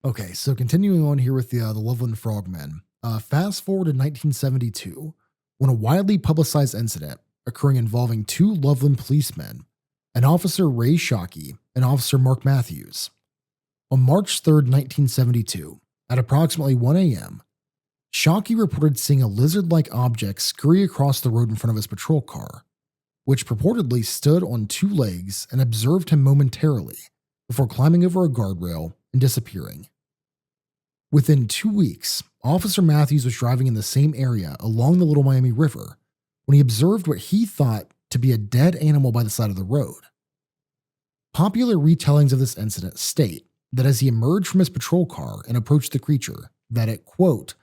Okay, so continuing on here with the Loveland Frogmen. Fast forward to 1972, when a widely publicized incident occurring involving two Loveland policemen, an Officer Ray Shockey and Officer Mark Matthews. On March 3rd, 1972, at approximately 1 a.m., Shockey reported seeing a lizard-like object scurry across the road in front of his patrol car, which purportedly stood on two legs and observed him momentarily before climbing over a guardrail and disappearing. Within 2 weeks, Officer Matthews was driving in the same area along the Little Miami River when he observed what he thought to be a dead animal by the side of the road. Popular retellings of this incident state that as he emerged from his patrol car and approached the creature, that it, quote,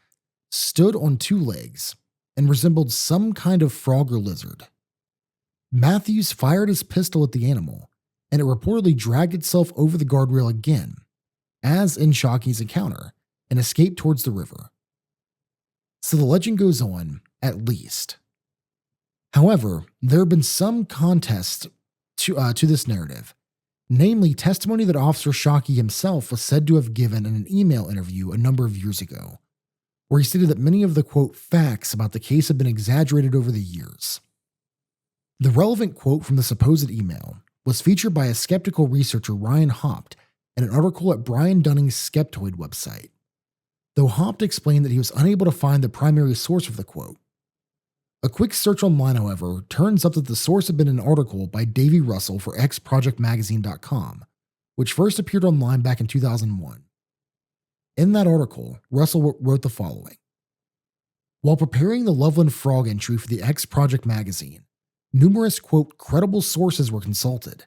stood on two legs and resembled some kind of frog or lizard. Matthews fired his pistol at the animal, and it reportedly dragged itself over the guardrail again, as in Shockey's encounter, and escaped towards the river. So the legend goes on, at least. However, there have been some contests to this narrative, namely testimony that Officer Shockey himself was said to have given in an email interview a number of years ago, where he stated that many of the, quote, facts about the case have been exaggerated over the years. The relevant quote from the supposed email was featured by a skeptical researcher Ryan Haupt in an article at Brian Dunning's Skeptoid website, though Haupt explained that he was unable to find the primary source of the quote. A quick search online, however, turns up that the source had been an article by Davey Russell for xprojectmagazine.com, which first appeared online back in 2001. In that article, Russell wrote the following. While preparing the Loveland Frog entry for the X Project magazine, numerous, quote, credible sources were consulted.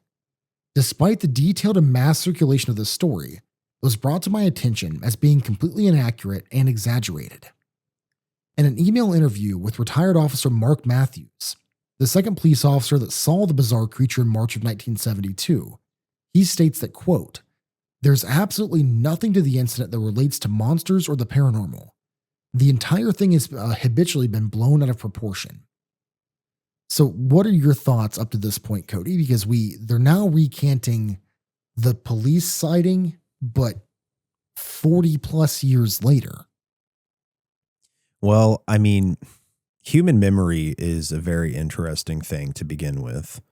Despite the detailed and mass circulation of the story, it was brought to my attention as being completely inaccurate and exaggerated. In an email interview with retired Officer Mark Matthews, the second police officer that saw the bizarre creature in March of 1972, he states that, quote, there's absolutely nothing to the incident that relates to monsters or the paranormal. The entire thing has habitually been blown out of proportion. So what are your thoughts up to this point, Cody? Because they're now recanting the police sighting, but 40 plus years later. Well, I mean, human memory is a very interesting thing to begin with,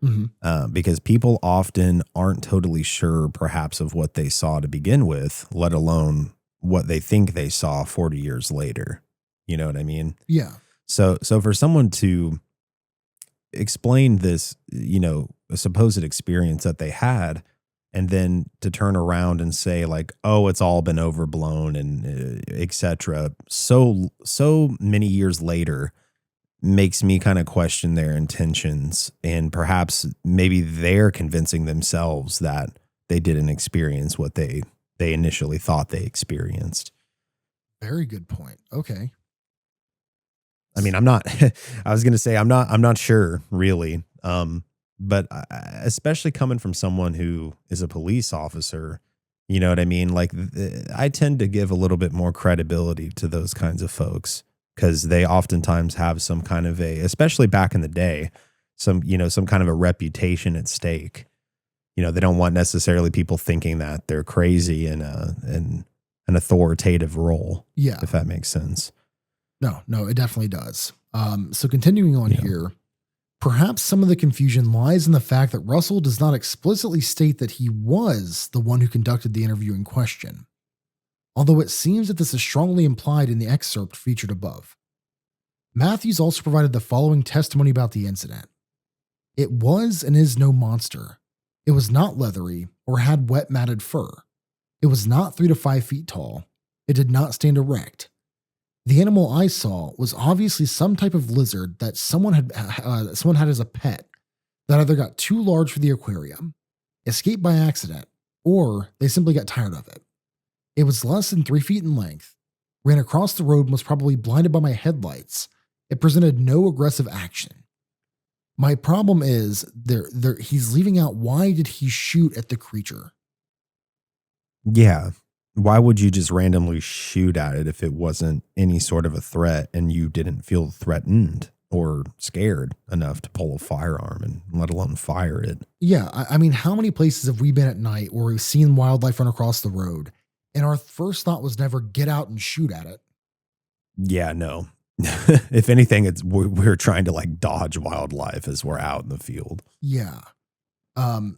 because people often aren't totally sure perhaps of what they saw to begin with, let alone what they think they saw 40 years later. You know what I mean? Yeah. So for someone to explain this, a supposed experience that they had, and then to turn around and say like, oh, it's all been overblown and etc. So many years later makes me kind of question their intentions, and perhaps maybe they're convincing themselves that they didn't experience what they initially thought they experienced. Very good point. Okay. I mean, I'm not, I was going to say, I'm not sure really. But especially coming from someone who is a police officer, you know what I mean? Like I tend to give a little bit more credibility to those kinds of folks, because they oftentimes have some kind of especially back in the day, some kind of a reputation at stake. They don't want necessarily people thinking that they're crazy in an authoritative role. Yeah. If that makes sense. No, it definitely does. So continuing on here, perhaps some of the confusion lies in the fact that Russell does not explicitly state that he was the one who conducted the interview in question, although it seems that this is strongly implied in the excerpt featured above. Matthews also provided the following testimony about the incident. It was and is no monster. It was not leathery or had wet matted fur. It was not 3 to 5 feet tall. It did not stand erect. The animal I saw was obviously some type of lizard that someone had as a pet that either got too large for the aquarium, escaped by accident, or they simply got tired of it. It was less than 3 feet in length, ran across the road and was probably blinded by my headlights. It presented no aggressive action. My problem is he's leaving out, why did he shoot at the creature? Yeah. Why would you just randomly shoot at it if it wasn't any sort of a threat and you didn't feel threatened or scared enough to pull a firearm and let alone fire it? Yeah, I mean, how many places have we been at night where we've seen wildlife run across the road and our first thought was never get out and shoot at it? Yeah, no. If anything, we're trying to like dodge wildlife as we're out in the field. Yeah.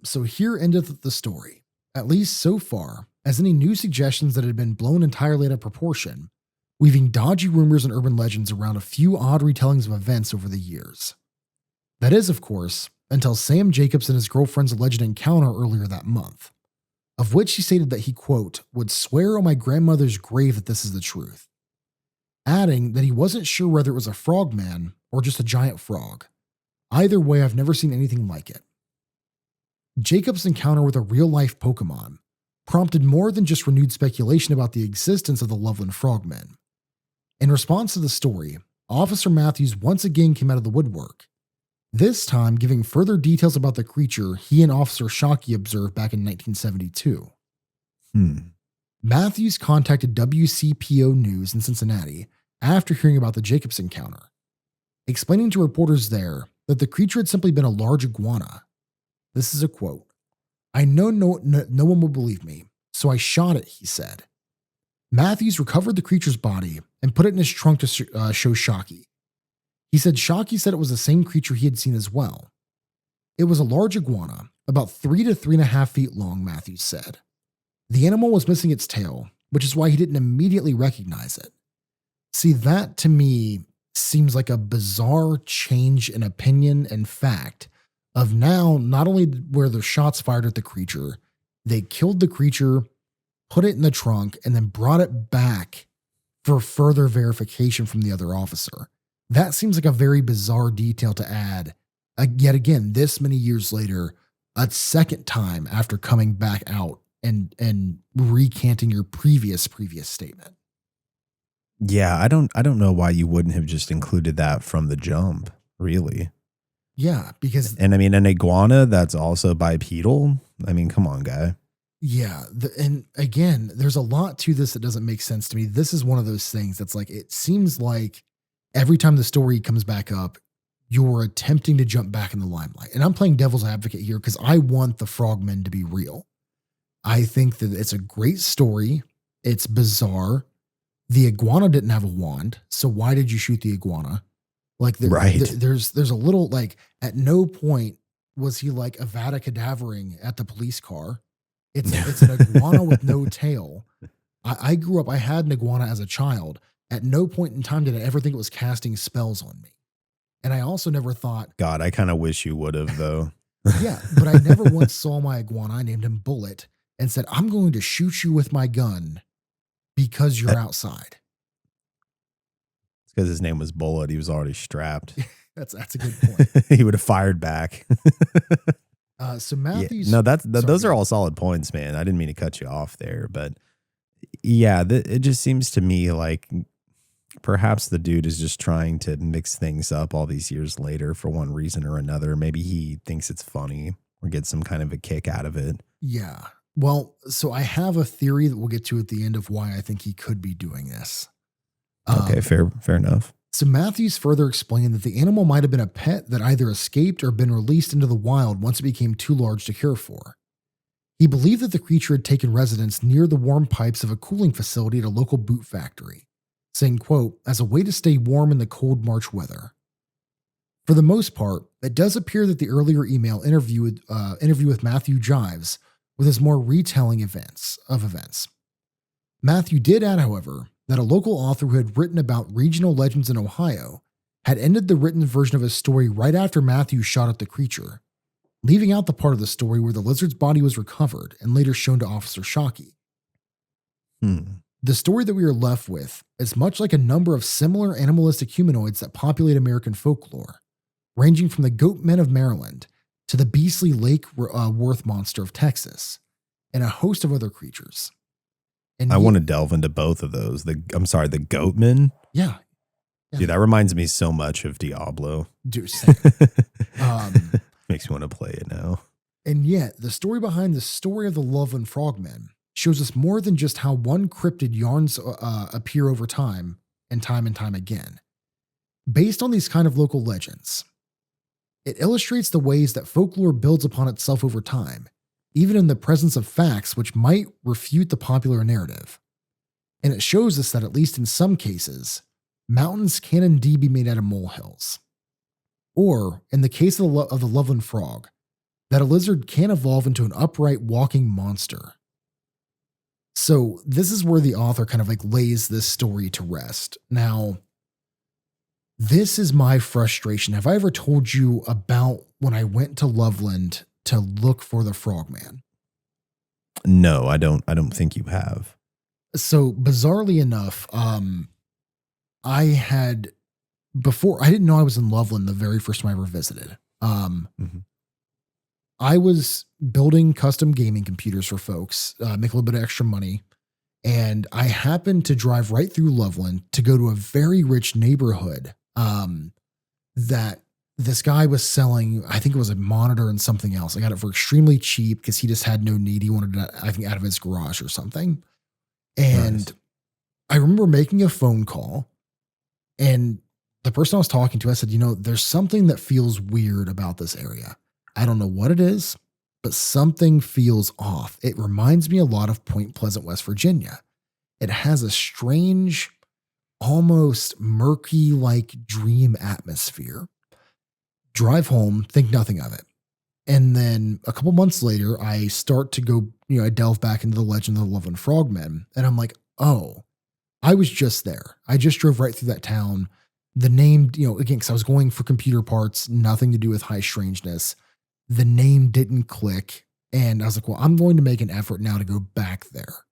So here endeth the story, at least so far, as any new suggestions that had been blown entirely out of proportion, weaving dodgy rumors and urban legends around a few odd retellings of events over the years. That is, of course, until Sam Jacobs and his girlfriend's alleged encounter earlier that month, of which he stated that he, quote, would swear on my grandmother's grave that this is the truth, adding that he wasn't sure whether it was a frogman or just a giant frog. Either way, I've never seen anything like it. Jacobs' encounter with a real-life Pokémon prompted more than just renewed speculation about the existence of the Loveland Frogmen. In response to the story, Officer Matthews once again came out of the woodwork, this time giving further details about the creature he and Officer Shockey observed back in 1972. Matthews contacted WCPO News in Cincinnati after hearing about the Jacobs encounter, explaining to reporters there that the creature had simply been a large iguana. This is a quote. I know no one will believe me, so I shot it, he said. Matthews recovered the creature's body and put it in his trunk to show Shockey. He said Shockey said it was the same creature he had seen as well. It was a large iguana, about 3 to 3.5 feet long, Matthews said. The animal was missing its tail, which is why he didn't immediately recognize it. See, that to me seems like a bizarre change in opinion and fact of now not only were the shots fired at the creature, they killed the creature, put it in the trunk, and then brought it back for further verification from the other officer. That seems like a very bizarre detail to add, yet again, this many years later, a second time after coming back out and recanting your previous statement. Yeah, I don't know why you wouldn't have just included that from the jump, really. Yeah, because... And I mean, an iguana that's also bipedal? I mean, come on, guy. Yeah, and again, there's a lot to this that doesn't make sense to me. This is one of those things that's like, it seems like every time the story comes back up, you're attempting to jump back in the limelight. And I'm playing devil's advocate here because I want the frogmen to be real. I think that it's a great story. It's bizarre. The iguana didn't have a wand, so why did you shoot the iguana? Like, there's a little, like, at no point was he like Avada Kedavering at the police car. It's an iguana with no tail. I grew up, I had an iguana as a child. At no point in time did I ever think it was casting spells on me. And I also never thought... God, I kind of wish you would have, though. Yeah, but I never once saw my iguana. I named him Bullet and said, I'm going to shoot you with my gun because you're outside. It's because his name was Bullet. He was already strapped. That's a good point. He would have fired back. So Matthews... Yeah, no, those are all solid points, man. I didn't mean to cut you off there, but yeah, it just seems to me like perhaps the dude is just trying to mix things up all these years later for one reason or another. Maybe he thinks it's funny or gets some kind of a kick out of it. Yeah. Well, so I have a theory that we'll get to at the end of why I think he could be doing this. Okay, fair enough. So Matthews further explained that the animal might have been a pet that either escaped or been released into the wild once it became too large to care for. He believed that the creature had taken residence near the warm pipes of a cooling facility at a local boot factory, saying, quote, as a way to stay warm in the cold March weather. For the most part, it does appear that the earlier email interview with Matthew jives with his more retelling events. Matthew did add, however, that a local author who had written about regional legends in Ohio had ended the written version of his story right after Matthew shot at the creature, leaving out the part of the story where the lizard's body was recovered and later shown to Officer Shockey. The story that we are left with is much like a number of similar animalistic humanoids that populate American folklore, ranging from the goat men of Maryland to the beastly Lake Worth monster of Texas, and a host of other creatures. And I want to delve into both of those. The goatmen. Yeah. Dude, that reminds me so much of Diablo. Dude, same. Makes me want to play it now. And yet, the story behind the story of the Loveland Frogman shows us more than just how one cryptid yarns appear over time and time again. Based on these kind of local legends, it illustrates the ways that folklore builds upon itself over time, even in the presence of facts which might refute the popular narrative. And it shows us that, at least in some cases, mountains can indeed be made out of molehills. Or, in the case of the Loveland Frog, that a lizard can evolve into an upright walking monster. So this is where the author kind of like lays this story to rest. Now, this is my frustration. Have I ever told you about when I went to Loveland to look for the Frogman? No, I don't think you have. So bizarrely enough, I didn't know I was in Loveland the very first time I ever visited. I was building custom gaming computers for folks, make a little bit of extra money. And I happened to drive right through Loveland to go to a very rich neighborhood that this guy was selling. I think it was a monitor and something else. I got it for extremely cheap because he just had no need. He wanted it, I think, out of his garage or something. And nice. I remember making a phone call, and the person I was talking to, I said, there's something that feels weird about this area. I don't know what it is, but something feels off. It reminds me a lot of Point Pleasant, West Virginia. It has a strange, almost murky, like dream atmosphere. Drive home, think nothing of it. And then a couple months later, I start to go, I delve back into the legend of the Loveland Frogman. And I'm like, oh, I was just there. I just drove right through that town. The name, again, because I was going for computer parts, nothing to do with high strangeness. The name didn't click. And I was like, well, I'm going to make an effort now to go back there.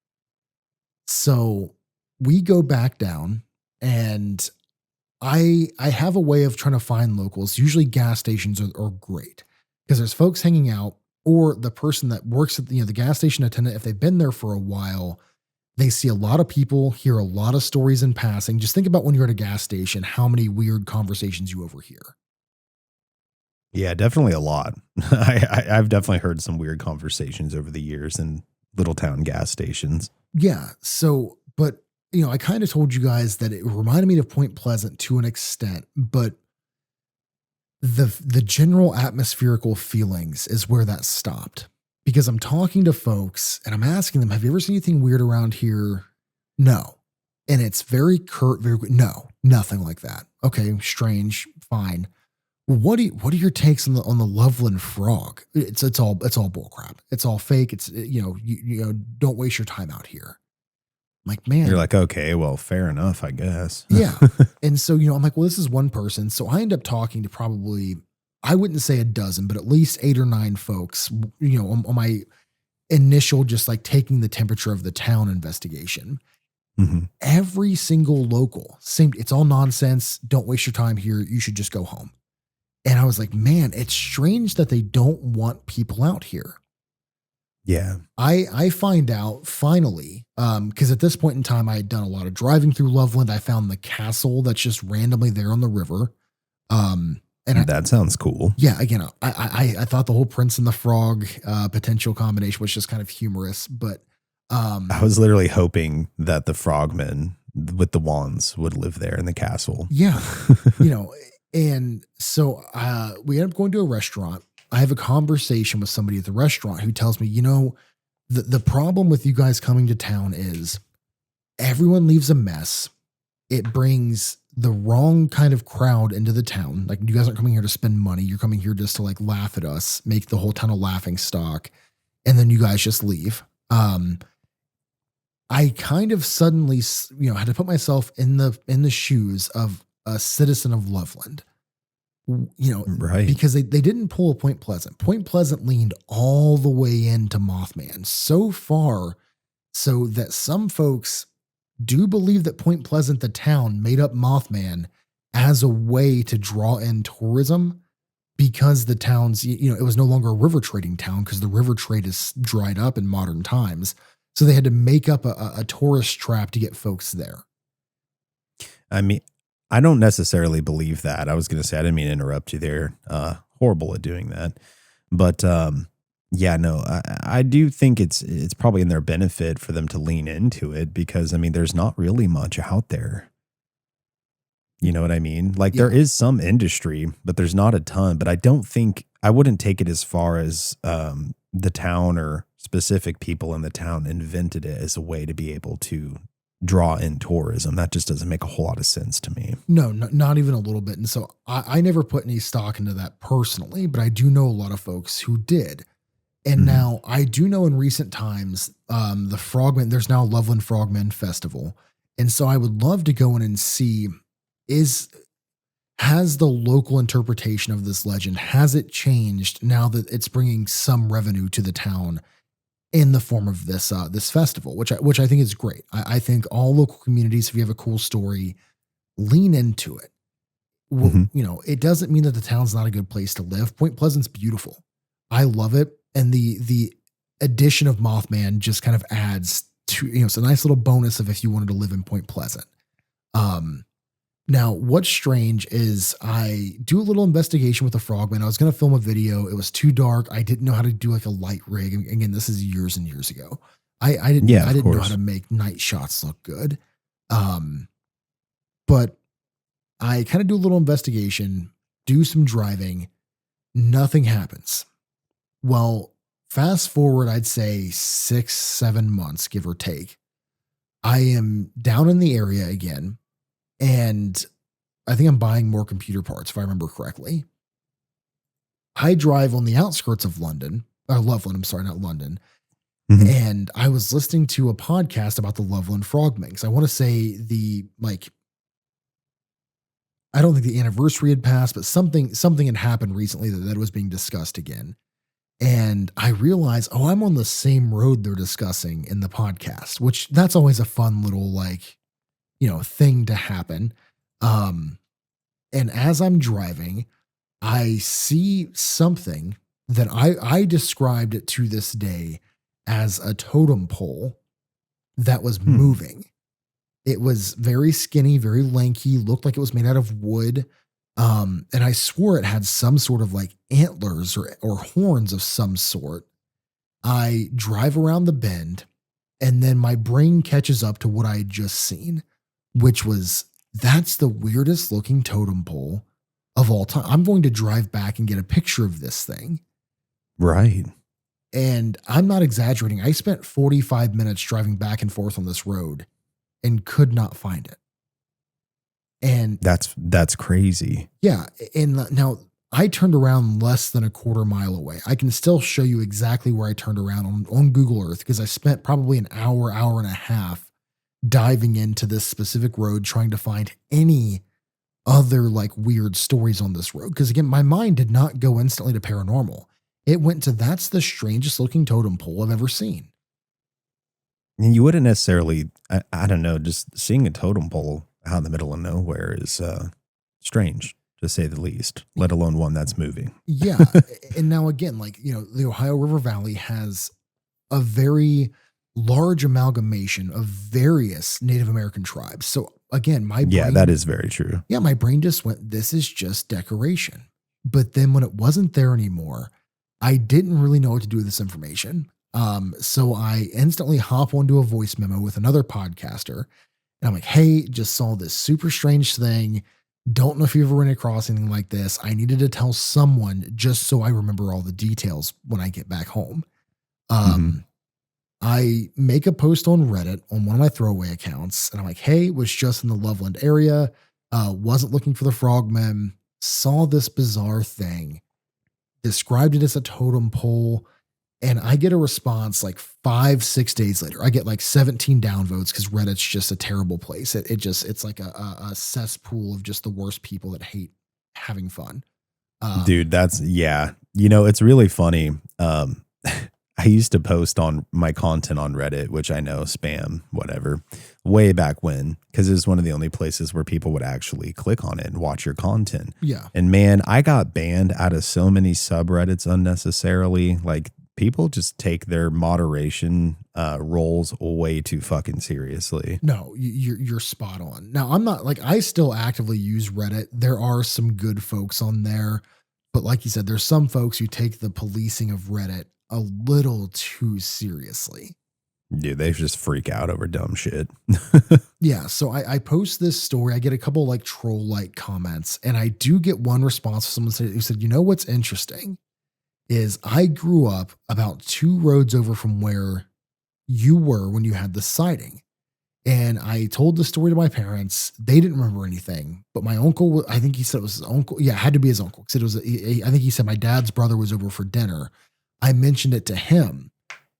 So we go back down, and I have a way of trying to find locals. Usually gas stations are great because there's folks hanging out, or the person that works at the gas station attendant, if they've been there for a while, they see a lot of people, hear a lot of stories in passing. Just think about when you're at a gas station, how many weird conversations you overhear. Yeah, definitely a lot. I've definitely heard some weird conversations over the years in little town gas stations. Yeah. So, but I kind of told you guys that it reminded me of Point Pleasant to an extent, but the general atmospherical feelings is where that stopped, because I'm talking to folks and I'm asking them, have you ever seen anything weird around here? No. And it's very curt, no, nothing like that. Okay. Strange. Fine. What are your takes on the Loveland Frog? It's all bullcrap. It's all fake. It's, don't waste your time out here. I'm like, man, you're like, okay, well, fair enough, I guess. Yeah. And so, I'm like, well, this is one person. So I end up talking to probably, I wouldn't say a dozen, but at least 8 or 9 folks, on my initial, just like taking the temperature of the town investigation. Mm-hmm. Every single local seemed, it's all nonsense. Don't waste your time here. You should just go home. And I was like, man, it's strange that they don't want people out here. Yeah. I find out finally, because at this point in time, I had done a lot of driving through Loveland. I found the castle that's just randomly there on the river. And that sounds cool. Yeah. Again, I thought the whole Prince and the Frog potential combination was just kind of humorous, but I was literally hoping that the frogmen with the wands would live there in the castle. Yeah. And so we end up going to a restaurant. I have a conversation with somebody at the restaurant who tells me, the problem with you guys coming to town is everyone leaves a mess. It brings the wrong kind of crowd into the town. Like, you guys aren't coming here to spend money. You're coming here just to like laugh at us, make the whole town a laughing stock. And then you guys just leave. I kind of suddenly, had to put myself in the shoes of a citizen of Loveland. Right. because they didn't pull a Point Pleasant. Point Pleasant leaned all the way into Mothman, so far so that some folks do believe that Point Pleasant, the town, made up Mothman as a way to draw in tourism, because the town's, it was no longer a river trading town because the river trade is dried up in modern times. So they had to make up a tourist trap to get folks there. I mean, I don't necessarily believe that. I was going to say, I didn't mean to interrupt you there. Horrible at doing that. But yeah, no, I do think it's probably in their benefit for them to lean into it because, I mean, there's not really much out there. You know what I mean? Like there is some industry, but there's not a ton. But I wouldn't take it as far as the town or specific people in the town invented it as a way to be able to draw in tourism. That just doesn't make a whole lot of sense to me. No, not even a little bit. And so I never put any stock into that personally, but I do know a lot of folks who did. And now I do know in recent times, the Frogman, there's now a Loveland Frogman Festival. And so I would love to go in and see, has the local interpretation of this legend, has it changed now that it's bringing some revenue to the town in the form of this festival, which I think is great. I think all local communities, if you have a cool story, lean into it. It doesn't mean that the town's not a good place to live. Point Pleasant's beautiful. I love it. And the addition of Mothman just kind of adds to, it's a nice little bonus of if you wanted to live in Point Pleasant. Now, what's strange is I do a little investigation with the Frogman. I was going to film a video. It was too dark. I didn't know how to do like a light rig. And again, this is years and years ago. I didn't know how to make night shots look good. But I kind of do a little investigation, do some driving. Nothing happens. Well, fast forward, I'd say 6-7 months, give or take. I am down in the area again. And I think I'm buying more computer parts, if I remember correctly. I drive on the outskirts of Loveland. I'm sorry, not London. And I was listening to a podcast about the Loveland Frogman. Because I want to say I don't think the anniversary had passed, but something had happened recently that was being discussed again. And I realized, I'm on the same road they're discussing in the podcast, which that's always a fun little thing to happen. And as I'm driving, I see something that I described it to this day as a totem pole that was moving. It was very skinny, very lanky, looked like it was made out of wood. And I swore it had some sort of like antlers or horns of some sort. I drive around the bend and then my brain catches up to what I had just seen, which was, that's the weirdest looking totem pole of all time. I'm going to drive back and get a picture of this thing. Right. And I'm not exaggerating. I spent 45 minutes driving back and forth on this road and could not find it. And that's crazy. Yeah. And now I turned around less than a quarter mile away. I can still show you exactly where I turned around on Google Earth because I spent probably an hour and a half diving into this specific road trying to find any other like weird stories on this road. Because again, my mind did not go instantly to paranormal. It went to, that's the strangest looking totem pole I've ever seen. And you wouldn't necessarily, I don't know, just seeing a totem pole out in the middle of nowhere is strange, to say the least, let alone one that's moving. Yeah. And now again, the Ohio River Valley has a very large amalgamation of various Native American tribes. So again, that is very true. Yeah, my brain just went, this is just decoration. But then when it wasn't there anymore, I didn't really know what to do with this information. So I instantly hop onto a voice memo with another podcaster. And I'm like, hey, just saw this super strange thing. Don't know if you ever ran across anything like this. I needed to tell someone just so I remember all the details when I get back home. I make a post on Reddit on one of my throwaway accounts. And I'm like, hey, was just in the Loveland area. Wasn't looking for the frogmen. Saw this bizarre thing. Described it as a totem pole. And I get a response like 5-6 days later. I get like 17 downvotes because Reddit's just a terrible place. It's like a cesspool of just the worst people that hate having fun. Dude, it's really funny. I used to post on my content on Reddit, which I know spam, whatever, way back when, because it was one of the only places where people would actually click on it and watch your content. Yeah. And man, I got banned out of so many subreddits unnecessarily. Like, people just take their moderation roles way too fucking seriously. No, you're spot on. Now, I'm not I still actively use Reddit. There are some good folks on there, but like you said, there's some folks who take the policing of Reddit a little too seriously. Dude, they just freak out over dumb shit. Yeah, so I post this story. I get a couple troll comments, and I do get one response from someone who said, you know what's interesting is I grew up about 2 roads over from where you were when you had the sighting. And I told the story to my parents. They didn't remember anything, but my uncle, I think he said it was his uncle. Yeah, it had to be his uncle. It was, I think he said my dad's brother was over for dinner. I mentioned it to him,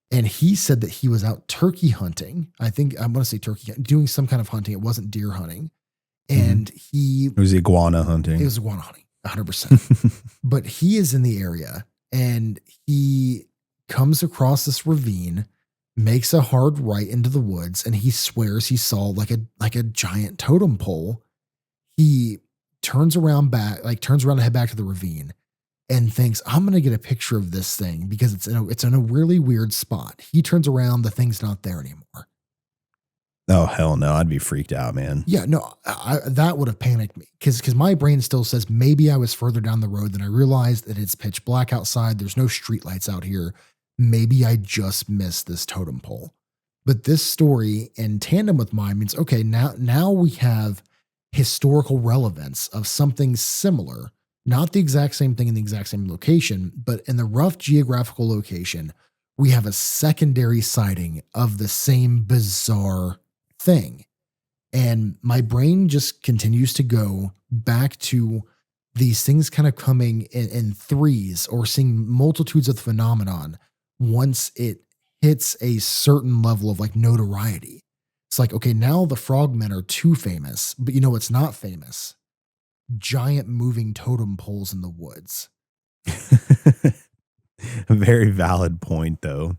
and he said that he was out turkey hunting. I think I'm going to say turkey, doing some kind of hunting. It wasn't deer hunting. And it was iguana hunting. It was iguana hunting, 100%. But he is in the area, and he comes across this ravine, makes a hard right into the woods, and he swears he saw like a giant totem pole. He turns around to head back to the ravine and thinks, I'm going to get a picture of this thing because it's in a really weird spot. He turns around, the thing's not there anymore. Oh, hell no. I'd be freaked out, man. Yeah, no, that would have panicked me because my brain still says maybe I was further down the road than I realized, that it's pitch black outside. There's no streetlights out here. Maybe I just missed this totem pole. But this story in tandem with mine means, okay, now we have historical relevance of something similar, not the exact same thing in the exact same location, but in the rough geographical location, we have a secondary sighting of the same bizarre thing. And my brain just continues to go back to these things kind of coming in threes, or seeing multitudes of the phenomenon once it hits a certain level of notoriety. It's okay, now the frogmen are too famous, but it's not famous. Giant moving totem poles in the woods. A very valid point, though.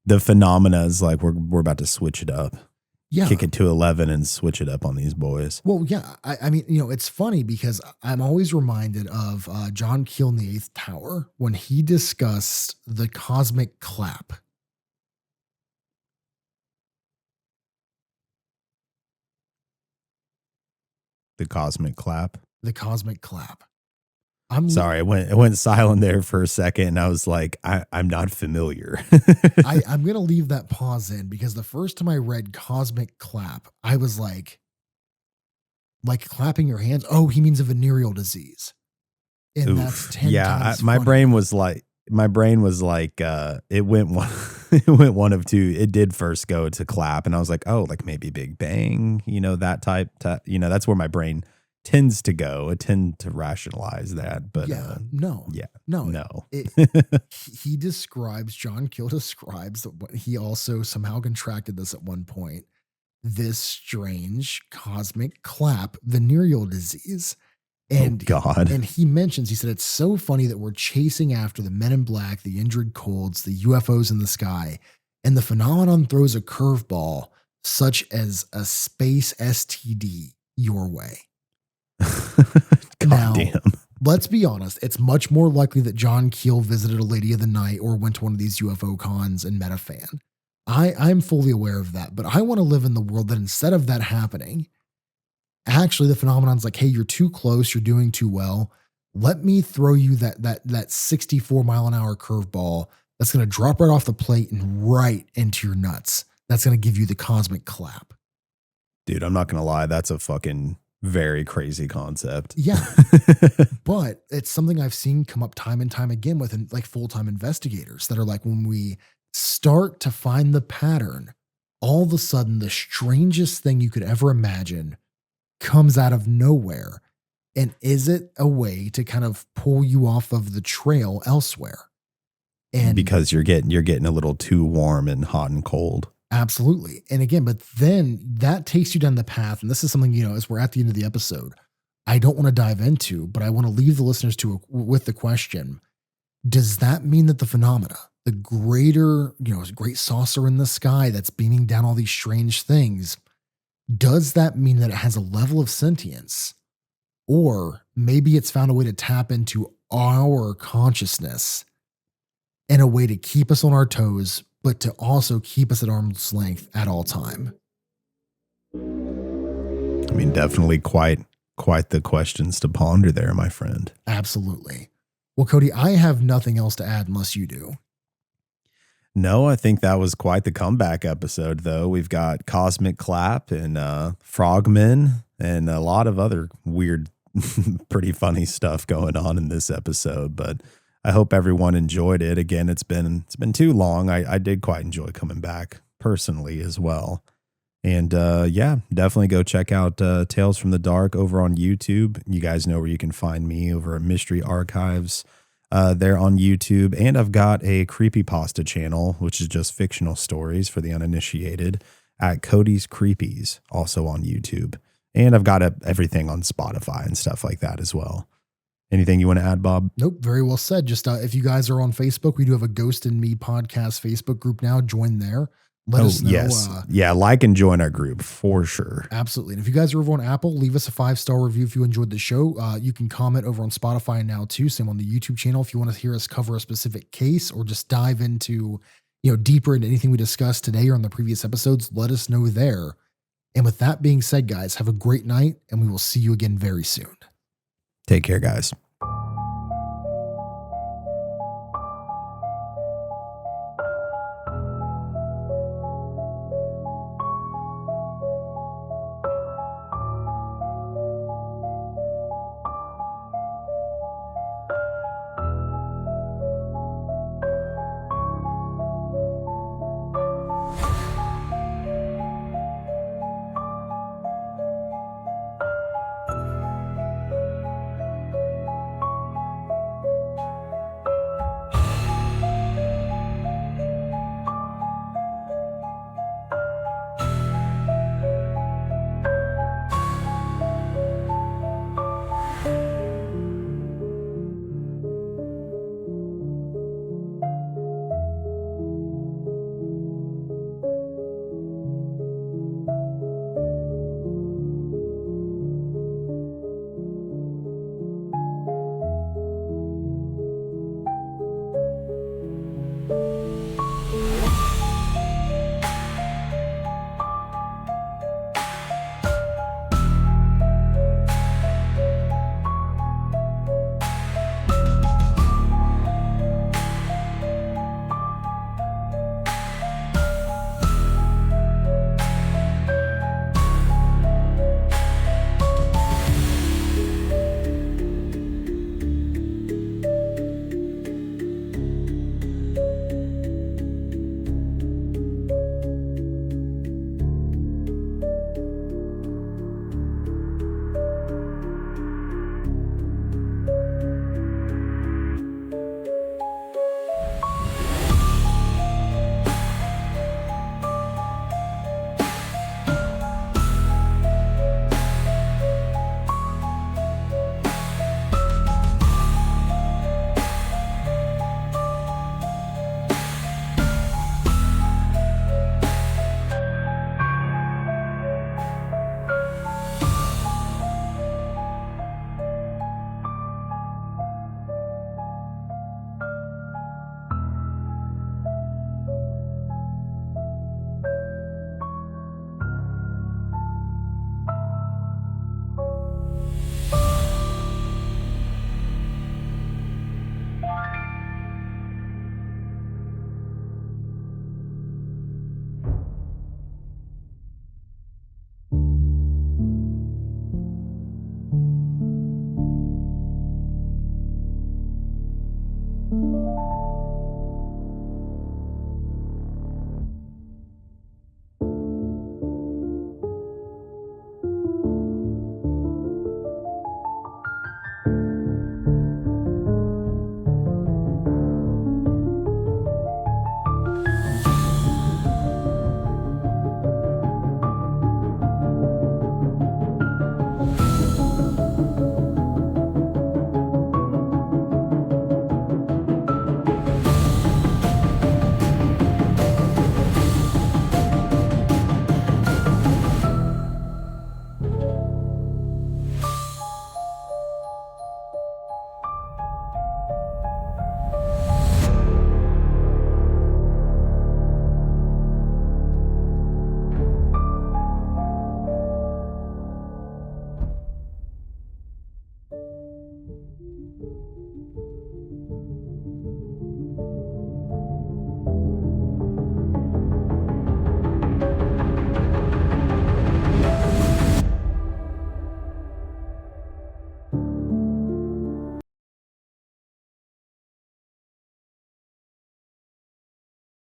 The phenomena is we're about to switch it up. Yeah. Kick it to 11 and switch it up on these boys. Well, yeah. I mean, it's funny because I'm always reminded of John Keel in the Eighth Tower when he discussed the cosmic clap. The cosmic clap. The cosmic clap. I'm sorry, it went silent there for a second, and I was like, I'm not familiar. I'm gonna leave that pause in because the first time I read cosmic clap, I was like clapping your hands. Oh, he means a venereal disease. And that's 10 times my funny. brain was like, it went one of two. It did first go to clap, and I was like, oh, maybe Big Bang, that type, that's where my brain tends to go. I tend to rationalize that, but no. John Keel describes that he also somehow contracted this at one point, this strange cosmic clap venereal disease. And God. And he said, it's so funny that we're chasing after the men in black, the injured colds, the UFOs in the sky, and the phenomenon throws a curveball such as a space STD your way. God damn. Let's be honest. It's much more likely that John Keel visited a lady of the night or went to one of these UFO cons and met a fan. I'm fully aware of that, but I want to live in the world that instead of that happening, actually the phenomenon's hey, you're too close, you're doing too well. Let me throw you that 64 mile an hour curveball that's going to drop right off the plate and right into your nuts. That's going to give you the cosmic clap. Dude, I'm not going to lie. That's a fucking very crazy concept. Yeah. But it's something I've seen come up time and time again with full-time investigators that are when we start to find the pattern, all of a sudden the strangest thing you could ever imagine comes out of nowhere. And is it a way to kind of pull you off of the trail elsewhere? And because you're getting a little too warm and hot and cold. Absolutely. And again, but then that takes you down the path. And this is something, as we're at the end of the episode, I don't want to dive into, but I want to leave the listeners with the question: does that mean that the phenomena, the greater, great saucer in the sky that's beaming down all these strange things, does that mean that it has a level of sentience? Or maybe it's found a way to tap into our consciousness in a way to keep us on our toes, but to also keep us at arm's length at all time? I mean, definitely quite the questions to ponder there, my friend. Absolutely. Well, Cody, I have nothing else to add unless you do. No, I think that was quite the comeback episode, though. We've got Cosmic Clap and Frogmen and a lot of other weird, pretty funny stuff going on in this episode. But I hope everyone enjoyed it. Again, it's been too long. I did quite enjoy coming back personally as well. And yeah, definitely go check out Tales from the Dark over on YouTube. You guys know where you can find me over at Mystery Archives there on YouTube. And I've got a creepypasta channel, which is just fictional stories for the uninitiated, at Cody's Creepies, also on YouTube. And I've got everything on Spotify and stuff like that as well. Anything you want to add, Bob? Nope. Very well said. Just if you guys are on Facebook, we do have a Ghost and Me podcast Facebook group now. Join there. Let us know. Yes. Yeah, like and join our group for sure. Absolutely. And if you guys are over on Apple, leave us a 5-star review if you enjoyed the show. You can comment over on Spotify now too. Same on the YouTube channel. If you want to hear us cover a specific case or just dive into, deeper into anything we discussed today or in the previous episodes, let us know there. And with that being said, guys, have a great night and we will see you again very soon. Take care, guys.